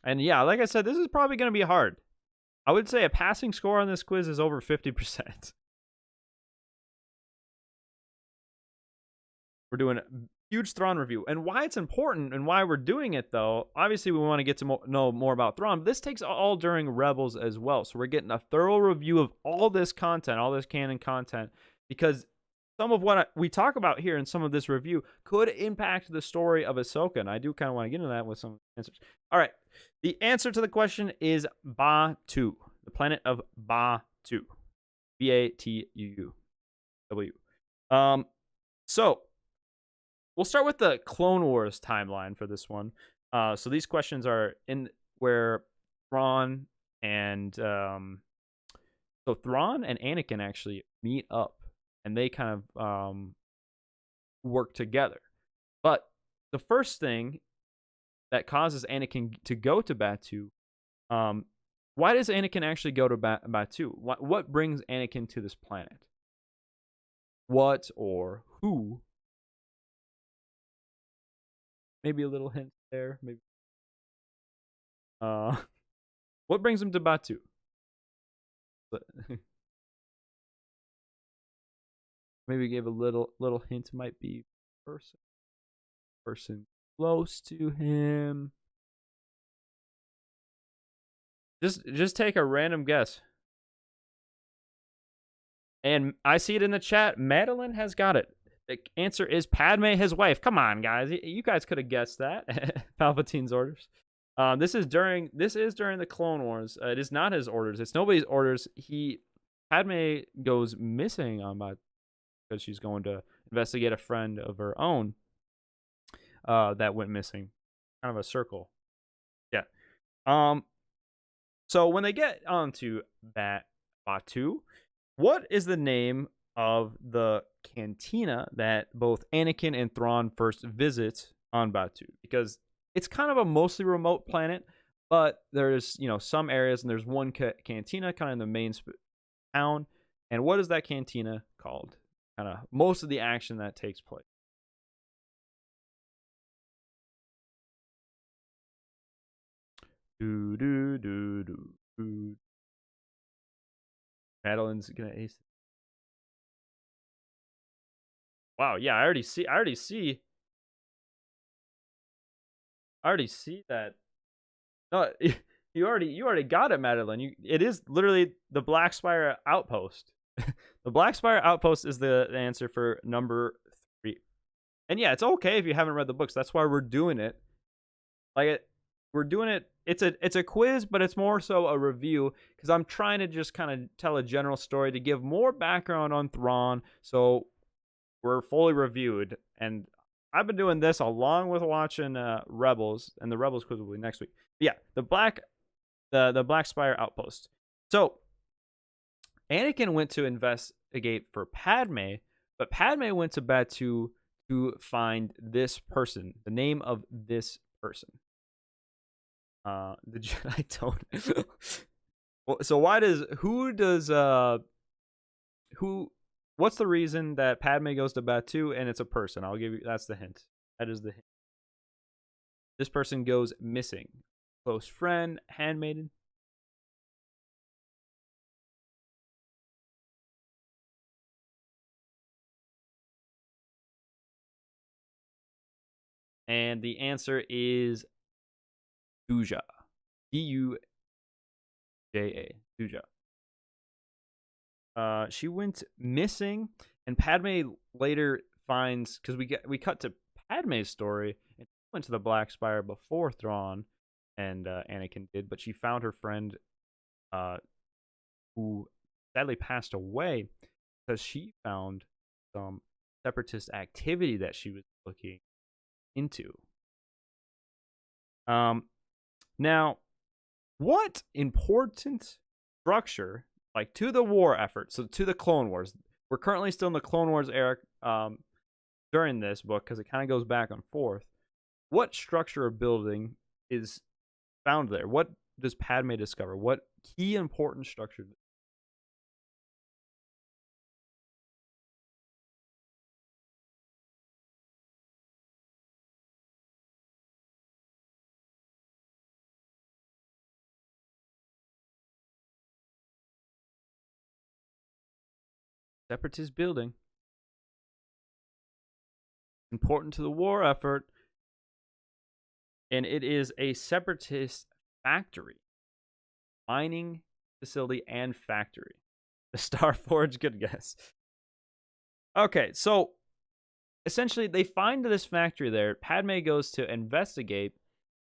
And yeah, like I said, this is probably going to be hard. I would say a passing score on this quiz is over 50%. We're doing a huge Thrawn review. And why it's important and why we're doing it, though, obviously we want to get to know more about Thrawn. But this takes all during Rebels as well. So we're getting a thorough review of all this content, all this canon content, because some of what we talk about here in some of this review could impact the story of Ahsoka. And I do kind of want to get into that with some answers. All right. The answer to the question is Batu, the planet of Batu. B-A-T-U-U-W. So we'll start with the Clone Wars timeline for this one. So these questions are in where Thrawn and Thrawn and Anakin actually meet up, and they kind of work together. But the first thing that causes Anakin to go to Batu, why does Anakin actually go to Batu? What brings Anakin to this planet? What or who? Maybe a little hint there. Maybe. What brings him to Batu? Maybe give a little hint. Might be person close to him. Just take a random guess. And I see it in the chat. Madeline has got it. The answer is Padme, his wife. Come on, guys. You guys could have guessed that. Palpatine's orders. This is during the Clone Wars. It is not his orders. It's nobody's orders. Padme goes missing on Batu because she's going to investigate a friend of her own that went missing. Kind of a circle. Yeah. So when they get onto Batu, what is the name of the cantina that both Anakin and Thrawn first visit on Batu? Because it's kind of a mostly remote planet, but there's some areas, and there's one cantina kind of in the main town. And what is that cantina called? Kind of most of the action that takes place. Madeline's gonna ace. Wow, yeah, I already see that. No, you already got it, Madeline. It is literally the Black Spire Outpost. The Black Spire Outpost is the answer for number 3. And yeah, it's okay if you haven't read the books. That's why we're doing it. We're doing it. It's a quiz, but it's more so a review, because I'm trying to just kind of tell a general story to give more background on Thrawn. So we're fully reviewed, and I've been doing this along with watching Rebels, and the Rebels quiz will be next week. But yeah, the Black Spire Outpost. So Anakin went to investigate for Padme, but Padme went to Batu to find this person, the name of this person. The Jedi don't. So what's the reason that Padme goes to Batu and it's a person? I'll give you, that's the hint. That is the hint. This person goes missing. Close friend, handmaiden. And the answer is Duja. D-U-J-A. Duja. She went missing, and Padme later finds, because we cut to Padme's story, and she went to the Black Spire before Thrawn and Anakin did, but she found her friend who sadly passed away because she found some separatist activity that she was looking into. Now, what important structure, like to the war effort, so to the Clone Wars, we're currently still in the Clone Wars era during this book, because it kind of goes back and forth. What structure or building is found there? What does Padme discover? What key important structure Separatist building. Important to the war effort. And it is a separatist factory. Mining facility and factory. The Star Forge, good guess. Okay, so essentially they find this factory there. Padme goes to investigate,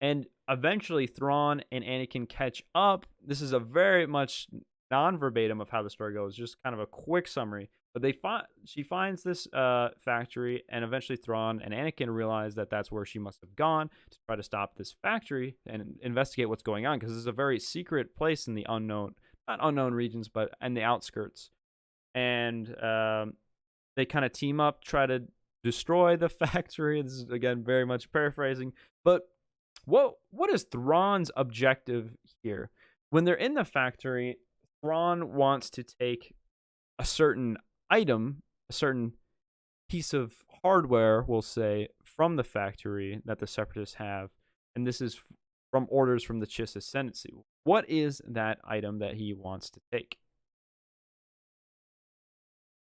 and eventually Thrawn and Anakin catch up. This is a very much non-verbatim of how the story goes, just kind of a quick summary. But she finds this factory, and eventually Thrawn and Anakin realize that that's where she must have gone to try to stop this factory and investigate what's going on, because this is a very secret place in the unknown, not unknown regions, but in the outskirts. And they kind of team up, try to destroy the factory. This is, again, very much paraphrasing. But what is Thrawn's objective here? When they're in the factory, Thrawn wants to take a certain item, a certain piece of hardware, we'll say, from the factory that the Separatists have. And this is from orders from the Chiss Ascendancy. What is that item that he wants to take?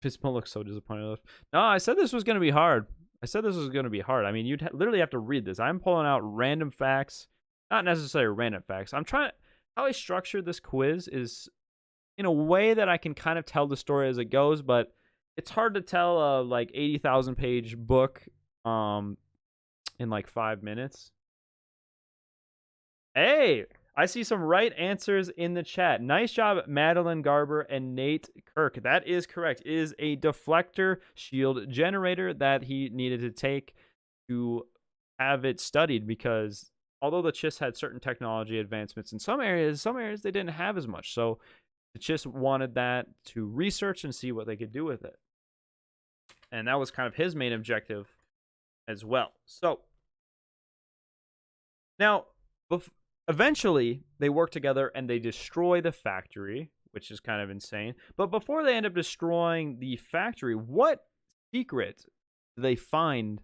Bismo looks so disappointed. No, I said this was going to be hard. I mean, you'd literally have to read this. I'm pulling out random facts, not necessarily random facts. How I structured this quiz is in a way that I can kind of tell the story as it goes, but it's hard to tell a like 80,000 page book in like 5 minutes. Hey, I see some right answers in the chat. Nice job, Madeline Garber and Nate Kirk. That is correct. It is a deflector shield generator that he needed to take to have it studied, because although the Chiss had certain technology advancements in some areas they didn't have as much. So the Chiss wanted that to research and see what they could do with it. And that was kind of his main objective as well. So now, eventually, they work together and they destroy the factory, which is kind of insane. But before they end up destroying the factory, what secret do they find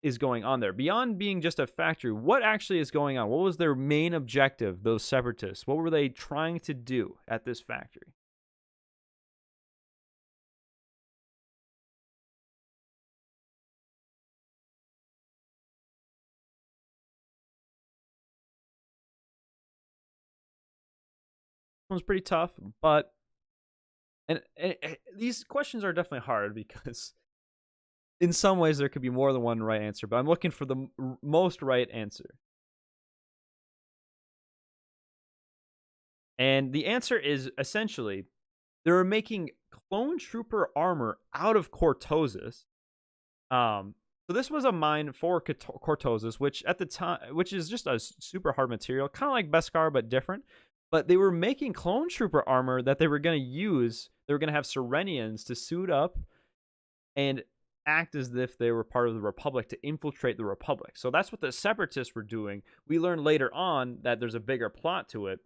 is going on there? Beyond being just a factory, what actually is going on? What was their main objective, those Separatists? What were they trying to do at this factory? One's pretty tough, but and these questions are definitely hard because in some ways there could be more than one right answer, but I'm looking for the most right answer. And the answer is essentially they were making clone trooper armor out of cortosis. So this was a mine for cortosis, which at the time, which is just a super hard material, kind of like Beskar but different. But they were making clone trooper armor that they were going to use. They were going to have Serenians to suit up and act as if they were part of the Republic to infiltrate the Republic. So that's what the Separatists were doing. We learn later on that there's a bigger plot to it.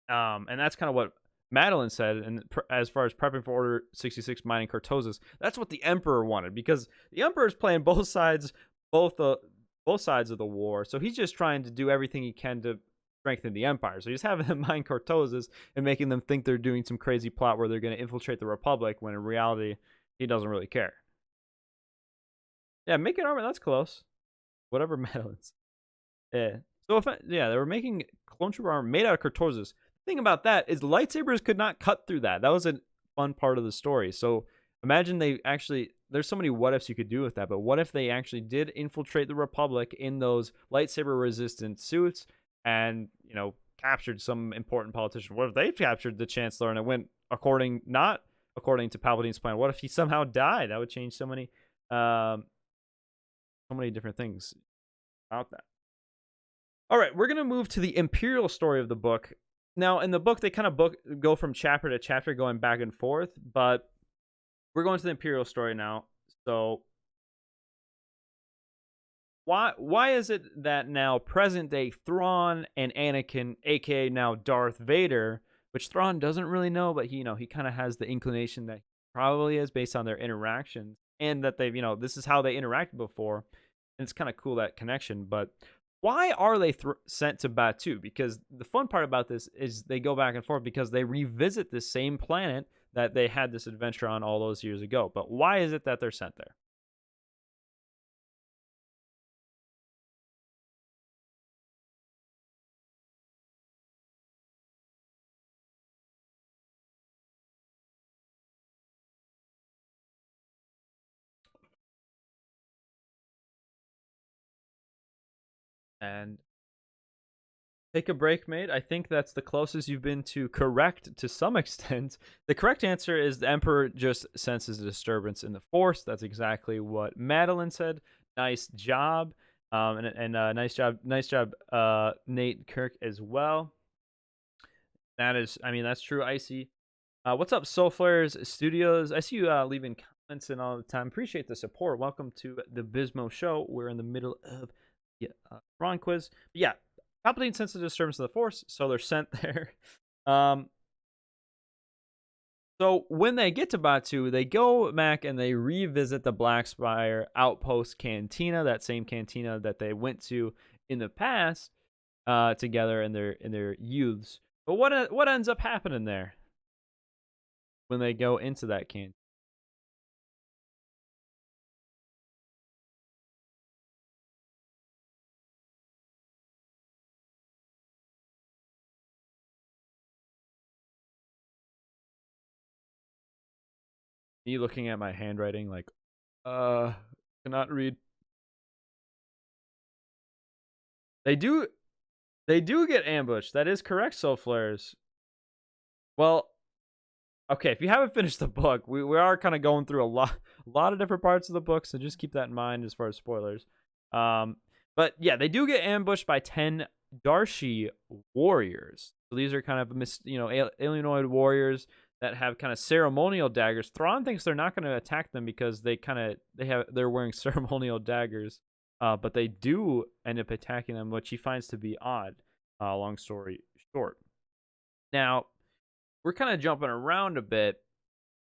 And that's kind of what Madeline said. And as far as prepping for Order 66 mining cortosis, that's what the Emperor wanted, because the Emperor is playing both sides of the war. So he's just trying to do everything he can to strengthen the Empire. So he's having them mine cortosis and making them think they're doing some crazy plot where they're going to infiltrate the Republic, when in reality he doesn't really care. Yeah, making armor, that's close. Whatever Madeline's. Yeah. So they were making clone trooper armor made out of cortosis. The thing about that is lightsabers could not cut through that. That was a fun part of the story. So imagine there's so many what ifs you could do with that, but what if they actually did infiltrate the Republic in those lightsaber resistant suits and, captured some important politician? What if they captured the Chancellor and it went not according to Palpatine's plan? What if he somehow died? That would change so many different things about that. All right, we're going to move to the Imperial story of the book. Now, in the book, they kind of go from chapter to chapter, going back and forth, but we're going to the Imperial story now. So why is it that now present day Thrawn and Anakin, aka now Darth Vader, which Thrawn doesn't really know, but he kind of has the inclination that he probably is based on their interactions, and that they've, this is how they interacted before. And it's kind of cool, that connection. But why are they sent to Batu? Because the fun part about this is they go back and forth because they revisit the same planet that they had this adventure on all those years ago. But why is it that they're sent there? And take a break, mate. I think that's the closest you've been to correct to some extent. The correct answer is the Emperor just senses a disturbance in the Force. That's exactly what Madeline said. Nice job. Nice job, Nate Kirk as well. That is, I mean, that's true. Icy. What's up, Soul Flares Studios? I see you leaving comments and all the time. Appreciate the support. Welcome to the Bismo Show. We're in the middle of the Thrawn quiz. But yeah, Palpatine senses disturbance of the Force, so they're sent there. So when they get to Batu, they go back and they revisit the Black Spire Outpost Cantina, that same cantina that they went to in the past together in their youths. But what ends up happening there when they go into that cantina? Me looking at my handwriting like, cannot read. They do get ambushed. That is correct, Soul Flares. Well, okay, if you haven't finished the book, we are kind of going through a lot of different parts of the book, so just keep that in mind as far as spoilers. But yeah, they do get ambushed by 10 Darshi warriors. So these are kind of alienoid warriors that have kind of ceremonial daggers. Thrawn thinks they're not going to attack them because they're wearing ceremonial daggers. But they do end up attacking them, which he finds to be odd. Long story short. Now, we're kind of jumping around a bit,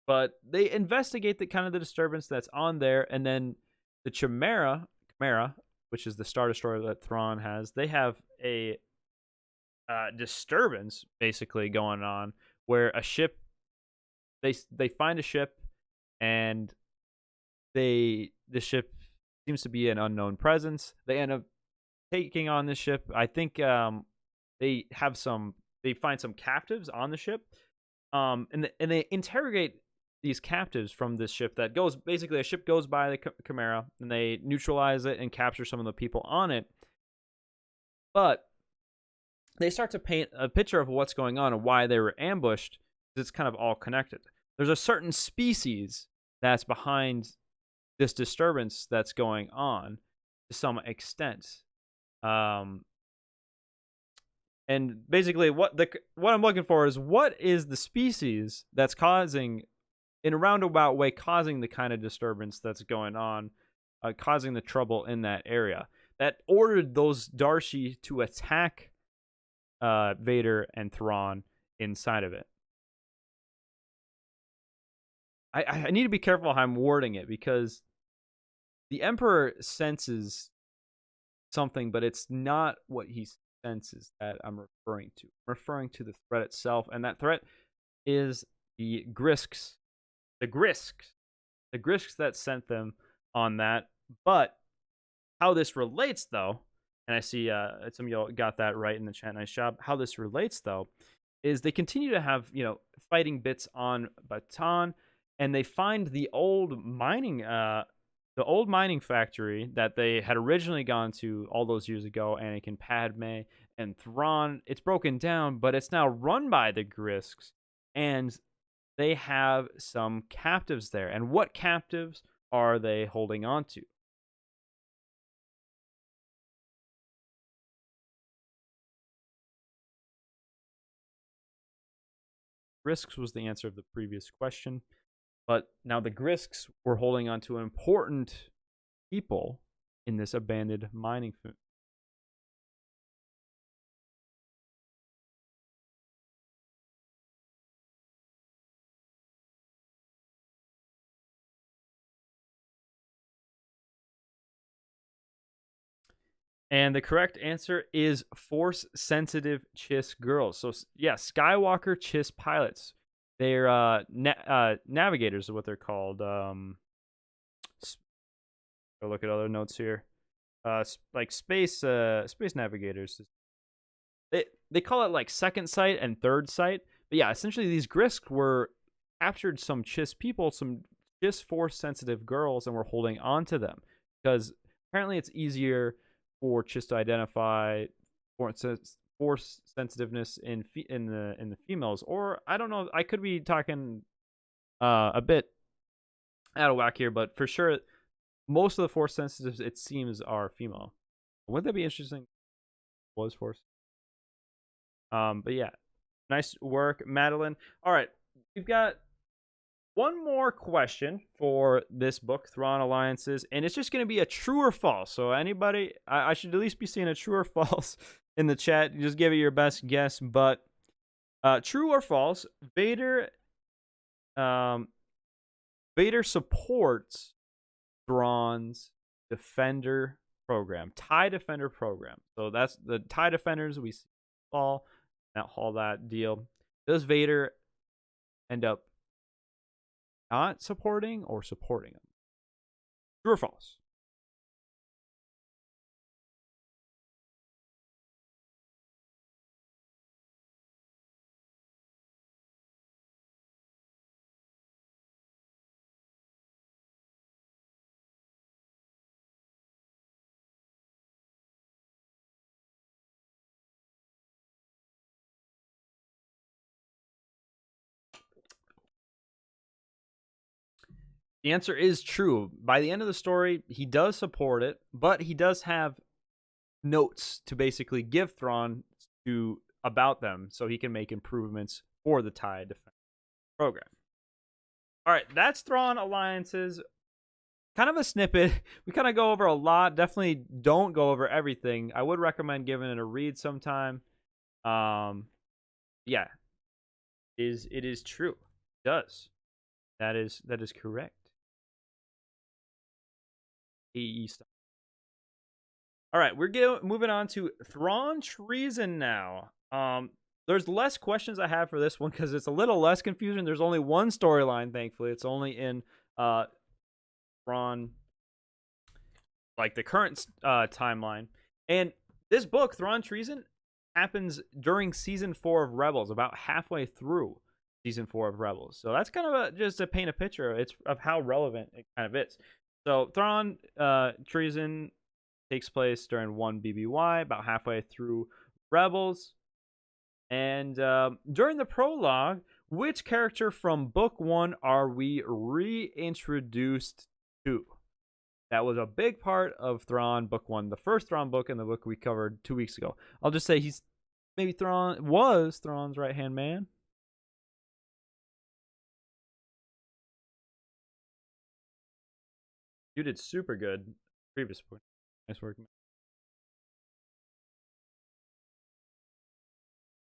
but they investigate the disturbance that's on there, and then the Chimera, which is the Star Destroyer that Thrawn has, they have a disturbance basically going on where a ship, they find a ship, and the ship seems to be an unknown presence. They end up taking on this ship. I think they find some captives on the ship, and they interrogate these captives from this ship that goes, basically a ship goes by the Chimera, and they neutralize it and capture some of the people on it. But they start to paint a picture of what's going on and why they were ambushed. It's kind of all connected. There's a certain species that's behind this disturbance that's going on to some extent. And basically what I'm looking for is, what is the species that's causing, in a roundabout way, causing the kind of disturbance that's going on, causing the trouble in that area, that ordered those Darshi to attack Vader and Thrawn inside of it. I need to be careful how I'm wording it, because the Emperor senses something, but it's not what he senses that I'm referring to. I'm referring to the threat itself, and that threat is the Grisks. The Grisks that sent them on that. But how this relates, though, and I see some of y'all got that right in the chat, nice job. How this relates, though, is they continue to have, fighting bits on Bataan, and they find the old mining factory that they had originally gone to all those years ago, Anakin, Padme, and Thrawn. It's broken down, but it's now run by the Grisks, and they have some captives there. And what captives are they holding on to? Grisks was the answer of the previous question. But now the Grisks were holding on to important people in this abandoned mining food. And the correct answer is force-sensitive Chiss girls. So, yeah, Skywalker Chiss pilots. They're navigators is what they're called. Go look at other notes here. Like space navigators. They call it like second sight and third sight. But yeah, essentially these Grisks were captured some Chiss people, some Chiss force-sensitive girls, and were holding on to them because apparently it's easier for Chiss to identify force sensitiveness in the females. Or I don't know, I could be talking a bit out of whack here, but for sure most of the force sensitives, it seems, are female. Wouldn't that be interesting? Was force. But yeah, nice work, Madeline. All right, we've got one more question for this book, Thrawn Alliances, and it's just going to be a true or false. So anybody, I should at least be seeing a true or false in the chat. Just give it your best guess. But true or false, Vader supports Thrawn's Defender program, TIE Defender program. So that's the TIE Defenders we see all that deal. Does Vader end up not supporting or supporting him? True or false? The answer is true. By the end of the story, he does support it, but he does have notes to basically give Thrawn about them so he can make improvements for the TIE Defense program. All right, that's Thrawn Alliances. Kind of a snippet. We kind of go over a lot. Definitely don't go over everything. I would recommend giving it a read sometime. Yeah, it is true. It does. That is correct. AE stuff. All right, we're moving on to Thrawn Treason now. There's less questions I have for this one because it's a little less confusing. There's only one storyline, thankfully. It's only in Thrawn, like the current timeline. And this book, Thrawn Treason, happens during season 4 of Rebels, about halfway through season 4 of Rebels. So that's kind of just to paint a picture of how relevant it kind of is. So Thrawn Treason takes place during 1 BBY, about halfway through Rebels. And during the prologue, which character from book 1 are we reintroduced to? That was a big part of Thrawn book 1, the first Thrawn book, and the book we covered 2 weeks ago. I'll just say was Thrawn's right-hand man. You did super good previous point. Nice work.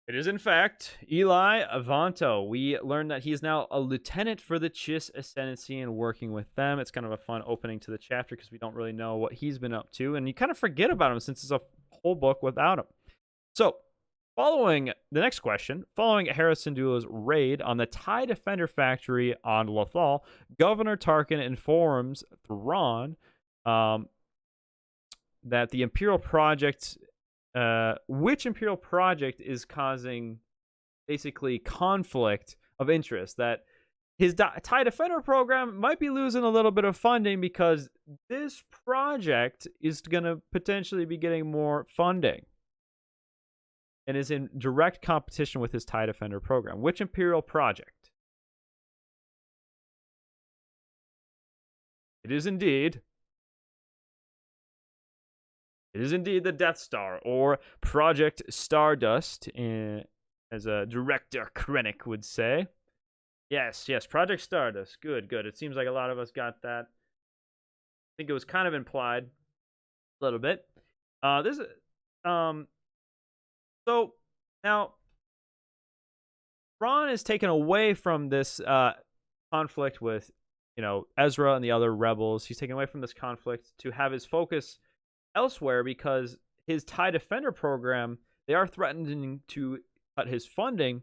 It is, in fact, Eli Avanto. We learned that he is now a lieutenant for the Chiss Ascendancy and working with them. It's kind of a fun opening to the chapter because we don't really know what he's been up to, and you kind of forget about him since it's a whole book without him. So, following the next question, following Hera Syndulla's raid on the TIE Defender factory on Lothal, Governor Tarkin informs Thrawn that the Imperial Project, which Imperial Project is causing basically conflict of interest, that his TIE Defender program might be losing a little bit of funding because this project is going to potentially be getting more funding and is in direct competition with his TIE Defender program. Which Imperial Project? It is indeed the Death Star, or Project Stardust, as a director Krennic would say. Yes, Project Stardust. Good. It seems like a lot of us got that. I think it was kind of implied a little bit. So now Thrawn is taken away from this conflict with, Ezra and the other rebels. He's taken away from this conflict to have his focus elsewhere because his TIE Defender program, they are threatening to cut his funding.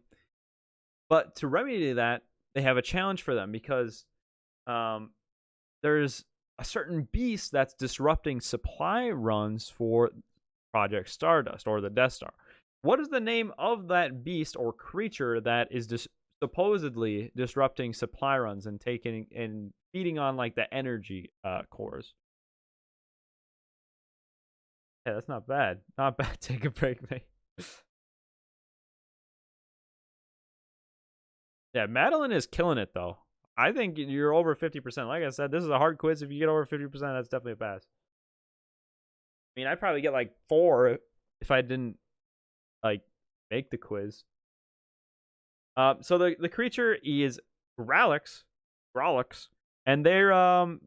But to remedy that, they have a challenge for them because there's a certain beast that's disrupting supply runs for Project Stardust or the Death Star. What is the name of that beast or creature that is supposedly disrupting supply runs and taking and feeding on like the energy cores? Yeah, that's not bad. Not bad. Take a break, mate. Yeah, Madeline is killing it though. I think you're over 50%. Like I said, this is a hard quiz. If you get over 50%, that's definitely a pass. I mean, I'd probably get like 4 if I didn't like make the quiz. So the creature is Gralix, and they're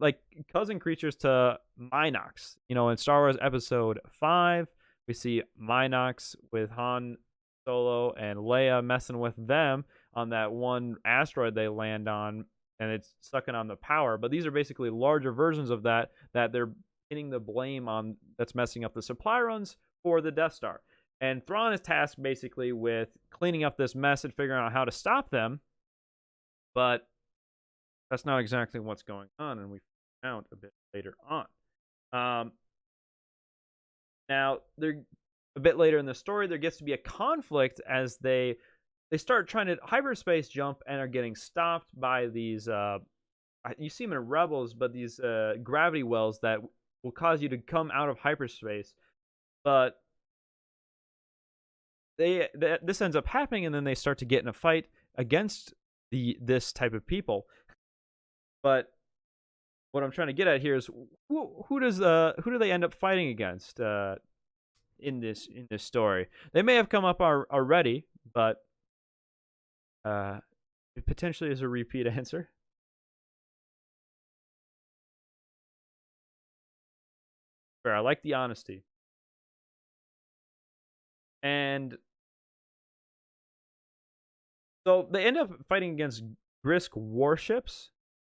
like cousin creatures to Minox. You know, in Star Wars Episode 5, we see Minox with Han Solo and Leia messing with them on that one asteroid they land on, and it's sucking on the power. But these are basically larger versions of that they're pinning the blame on, that's messing up the supply runs for the Death Star. And Thrawn is tasked basically with cleaning up this mess and figuring out how to stop them. But that's not exactly what's going on, and we find out a bit later on. Now, a bit later in the story, there gets to be a conflict as they start trying to hyperspace jump and are getting stopped by these, you see them in Rebels, but these gravity wells that will cause you to come out of hyperspace. But this ends up happening, and then they start to get in a fight against this type of people. But what I'm trying to get at here is who do they end up fighting against in this story? They may have come up already, but it potentially is a repeat answer. Fair. I like the honesty. And so they end up fighting against Grisk warships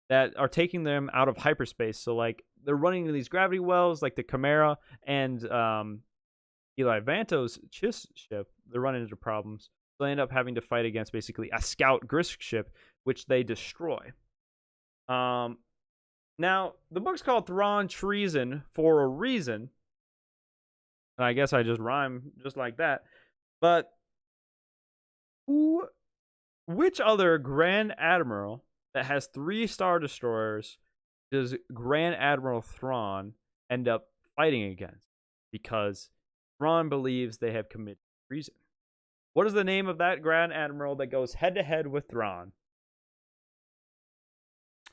that are taking them out of hyperspace. So like they're running into these gravity wells, like the Chimera and Eli Vanto's Chiss ship. They're running into problems. So they end up having to fight against basically a scout Grisk ship, which they destroy. Now the book's called Thrawn Treason for a reason. And I guess I just rhyme just like that. But which other Grand Admiral that has 3 Star Destroyers does Grand Admiral Thrawn end up fighting against? Because Thrawn believes they have committed treason. What is the name of that Grand Admiral that goes head-to-head with Thrawn?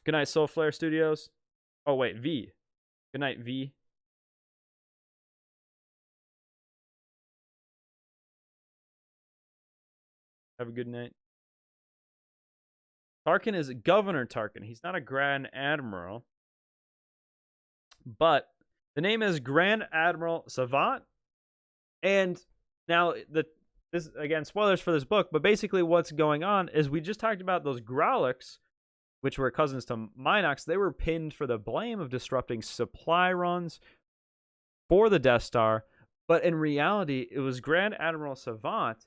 Good night, Soul Flare Studios. Oh, wait, V. Good night, V. Have a good night. Tarkin is Governor Tarkin. He's not a Grand Admiral. But the name is Grand Admiral Savant. And now, this again, spoilers for this book, but basically what's going on is we just talked about those Growlix, which were cousins to Minox. They were pinned for the blame of disrupting supply runs for the Death Star. But in reality, it was Grand Admiral Savant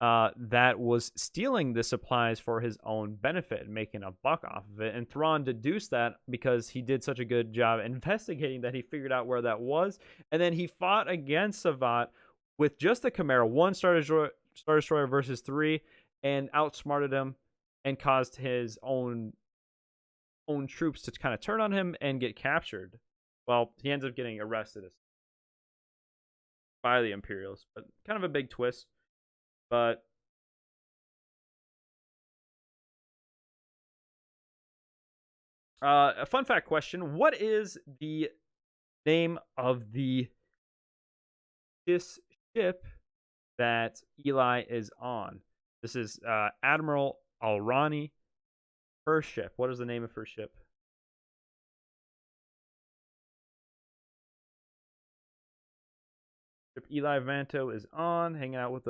that was stealing the supplies for his own benefit and making a buck off of it. And Thrawn deduced that because he did such a good job investigating that he figured out where that was. And then he fought against Savant with just the Chimera, 1 Star Destroyer versus 3, and outsmarted him and caused his own troops to kind of turn on him and get captured. Well, he ends up getting arrested by the Imperials, but kind of a big twist. But a fun fact question: what is the name of the ship that Eli is on? This is Admiral Alrani. Her ship. What is the name of her ship? Ship Eli Vanto is on, hanging out with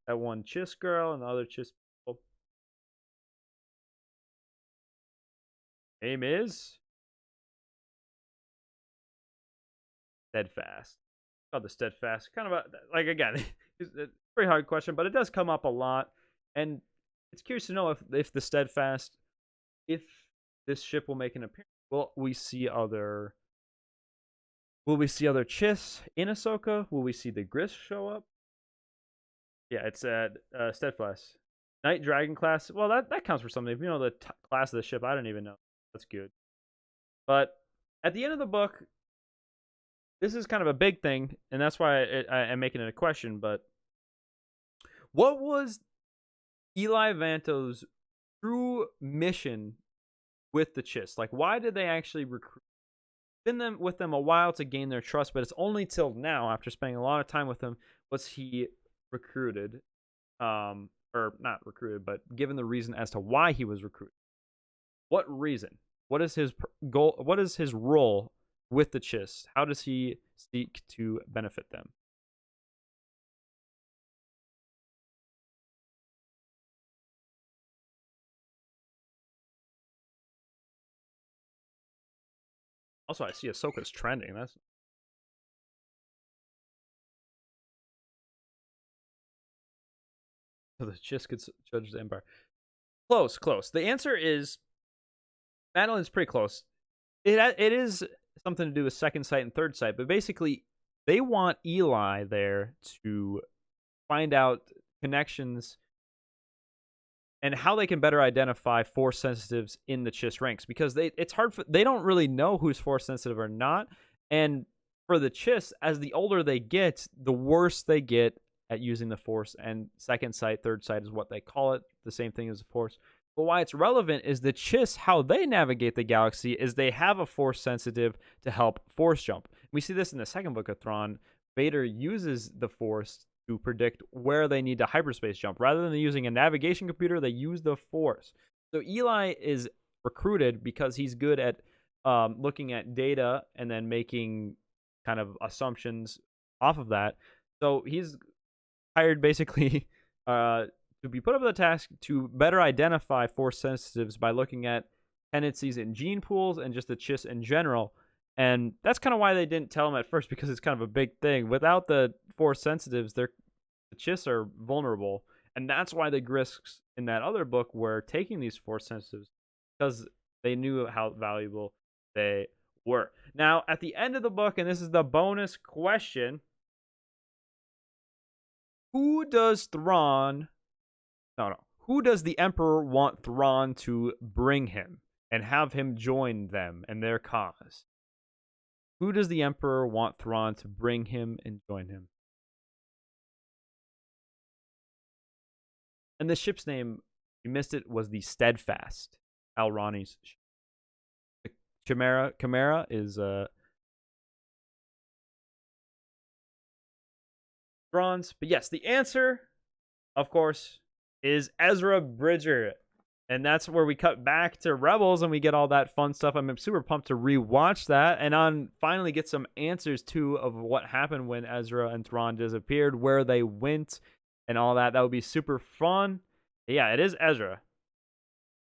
that one Chiss girl and the other Chiss people. Name is Steadfast. about the steadfast. Kind of like, again, it's a very hard question, but it does come up a lot, and it's curious to know if the steadfast, if this ship will make an appearance. Will we see other Chiss in Ahsoka? Will we see the Grist show up? Yeah, it's at steadfast. Night Dragon class. Well, that counts for something. If you know the class of the ship, I don't even know. That's good. But at the end of the book, this is kind of a big thing, and that's why I'm making it a question. But what was Eli Vanto's true mission with the Chiss? Like, why did they actually recruit? Been with them a while to gain their trust, but it's only till now, after spending a lot of time with them, was he recruited, or not recruited, but given the reason as to why he was recruited. What reason? What is his goal? What is his role with the Chiss? How does he seek to benefit them? Also, I see Ahsoka's trending. That's so the Chiss could judge the Empire. Close, close. The answer is Madeline's pretty close. It is something to do with second sight and third sight, but basically they want Eli there to find out connections and how they can better identify force sensitives in the Chiss ranks, because it's hard for they don't really know who's force sensitive or not. And for the Chiss, as the older they get, the worse they get at using the force, and second sight, third sight is what they call it, the same thing as the force. But why it's relevant is the Chiss, how they navigate the galaxy is they have a force sensitive to help force jump. We see this in the second book of Thrawn. Vader uses the force to predict where they need to hyperspace jump. Rather than using a navigation computer, they use the force. So Eli is recruited because he's good at looking at data and then making kind of assumptions off of that. So he's hired basically to be put up the task to better identify force sensitives by looking at tendencies in gene pools and just the Chiss in general. And that's kind of why they didn't tell him at first, because it's kind of a big thing. Without the force sensitives, the Chiss are vulnerable. And that's why the Grists in that other book were taking these force sensitives, because they knew how valuable they were. Now, at the end of the book, and this is the bonus question, who does the Emperor want Thrawn to bring him and have him join them and their cause? Who does the Emperor want Thrawn to bring him and join him? And the ship's name, you missed it, was the Steadfast. Al-Rani's ship. The Chimera is Thrawn's. But yes, the answer, of course, is Ezra Bridger. And that's where we cut back to Rebels and we get all that fun stuff. I'm super pumped to rewatch that and finally get some answers too of what happened when Ezra and Thrawn disappeared, where they went, and all that. That would be super fun. Yeah, it is Ezra.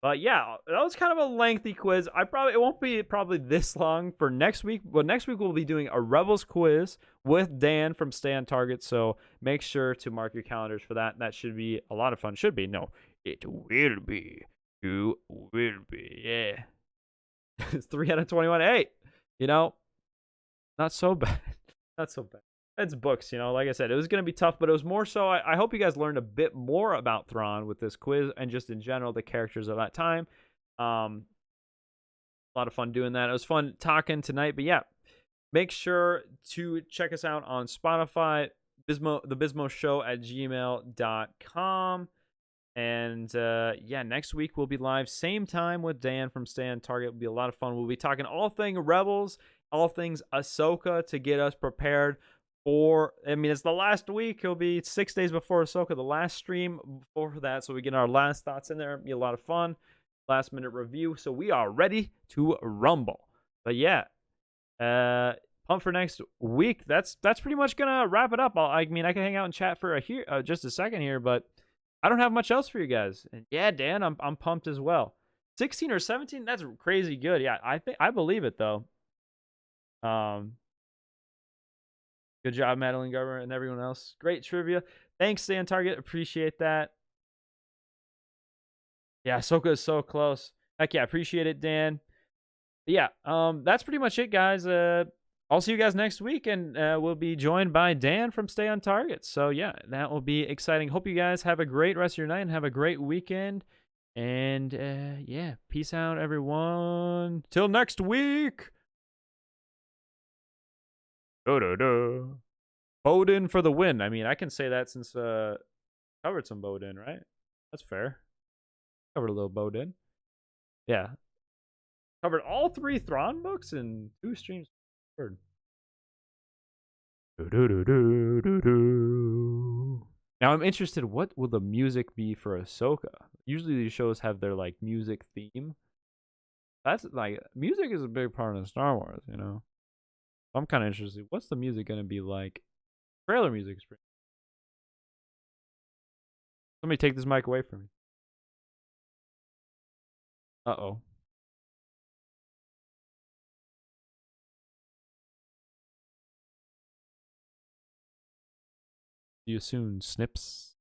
But yeah, that was kind of a lengthy quiz. It won't be probably this long for next week. But next week we'll be doing a Rebels quiz with Dan from Stay on Target. So make sure to mark your calendars for that. That should be a lot of fun. Should be. No, it will be. You will be. Yeah. It's 3 out of 21. Hey, not so bad. Not so bad. It's books, like I said, it was going to be tough, but it was more so, I hope you guys learned a bit more about Thrawn with this quiz and just in general, the characters of that time. A lot of fun doing that. It was fun talking tonight, but yeah, make sure to check us out on Spotify, the Bismo Show at gmail.com. And yeah, next week we'll be live, same time with Dan from Stay on Target. It'll be a lot of fun. We'll be talking all things Rebels, all things Ahsoka to get us prepared it's the last week. It'll be 6 days before Ahsoka, the last stream before that. So we get our last thoughts in there. It'll be a lot of fun. Last minute review. So we are ready to rumble. But yeah, pumped for next week. That's pretty much gonna wrap it up. I can hang out and chat for just a second here, but I don't have much else for you guys. And yeah, Dan, I'm pumped as well. 16 or 17, that's crazy good. Yeah, I believe it though. Good job, Madeline Garber and everyone else. Great trivia. Thanks, Stay on Target. Appreciate that. Yeah, Ahsoka is so close. Heck yeah, appreciate it, Dan. But yeah, that's pretty much it, guys. I'll see you guys next week, and we'll be joined by Dan from Stay on Target. So yeah, that will be exciting. Hope you guys have a great rest of your night and have a great weekend. And yeah, peace out, everyone. Till next week. Bodin for the win. I mean, I can say that since covered some Bodin, right? That's fair. Covered a little Bodin. Yeah. Covered all 3 Thrawn books and 2 streams. Now I'm interested, what will the music be for Ahsoka? Usually these shows have their like music theme. That's like, music is a big part of Star Wars, you know. I'm kind of interested. What's the music gonna be like? Trailer music. Somebody take this mic away from me. Uh-oh. See you soon, Snips.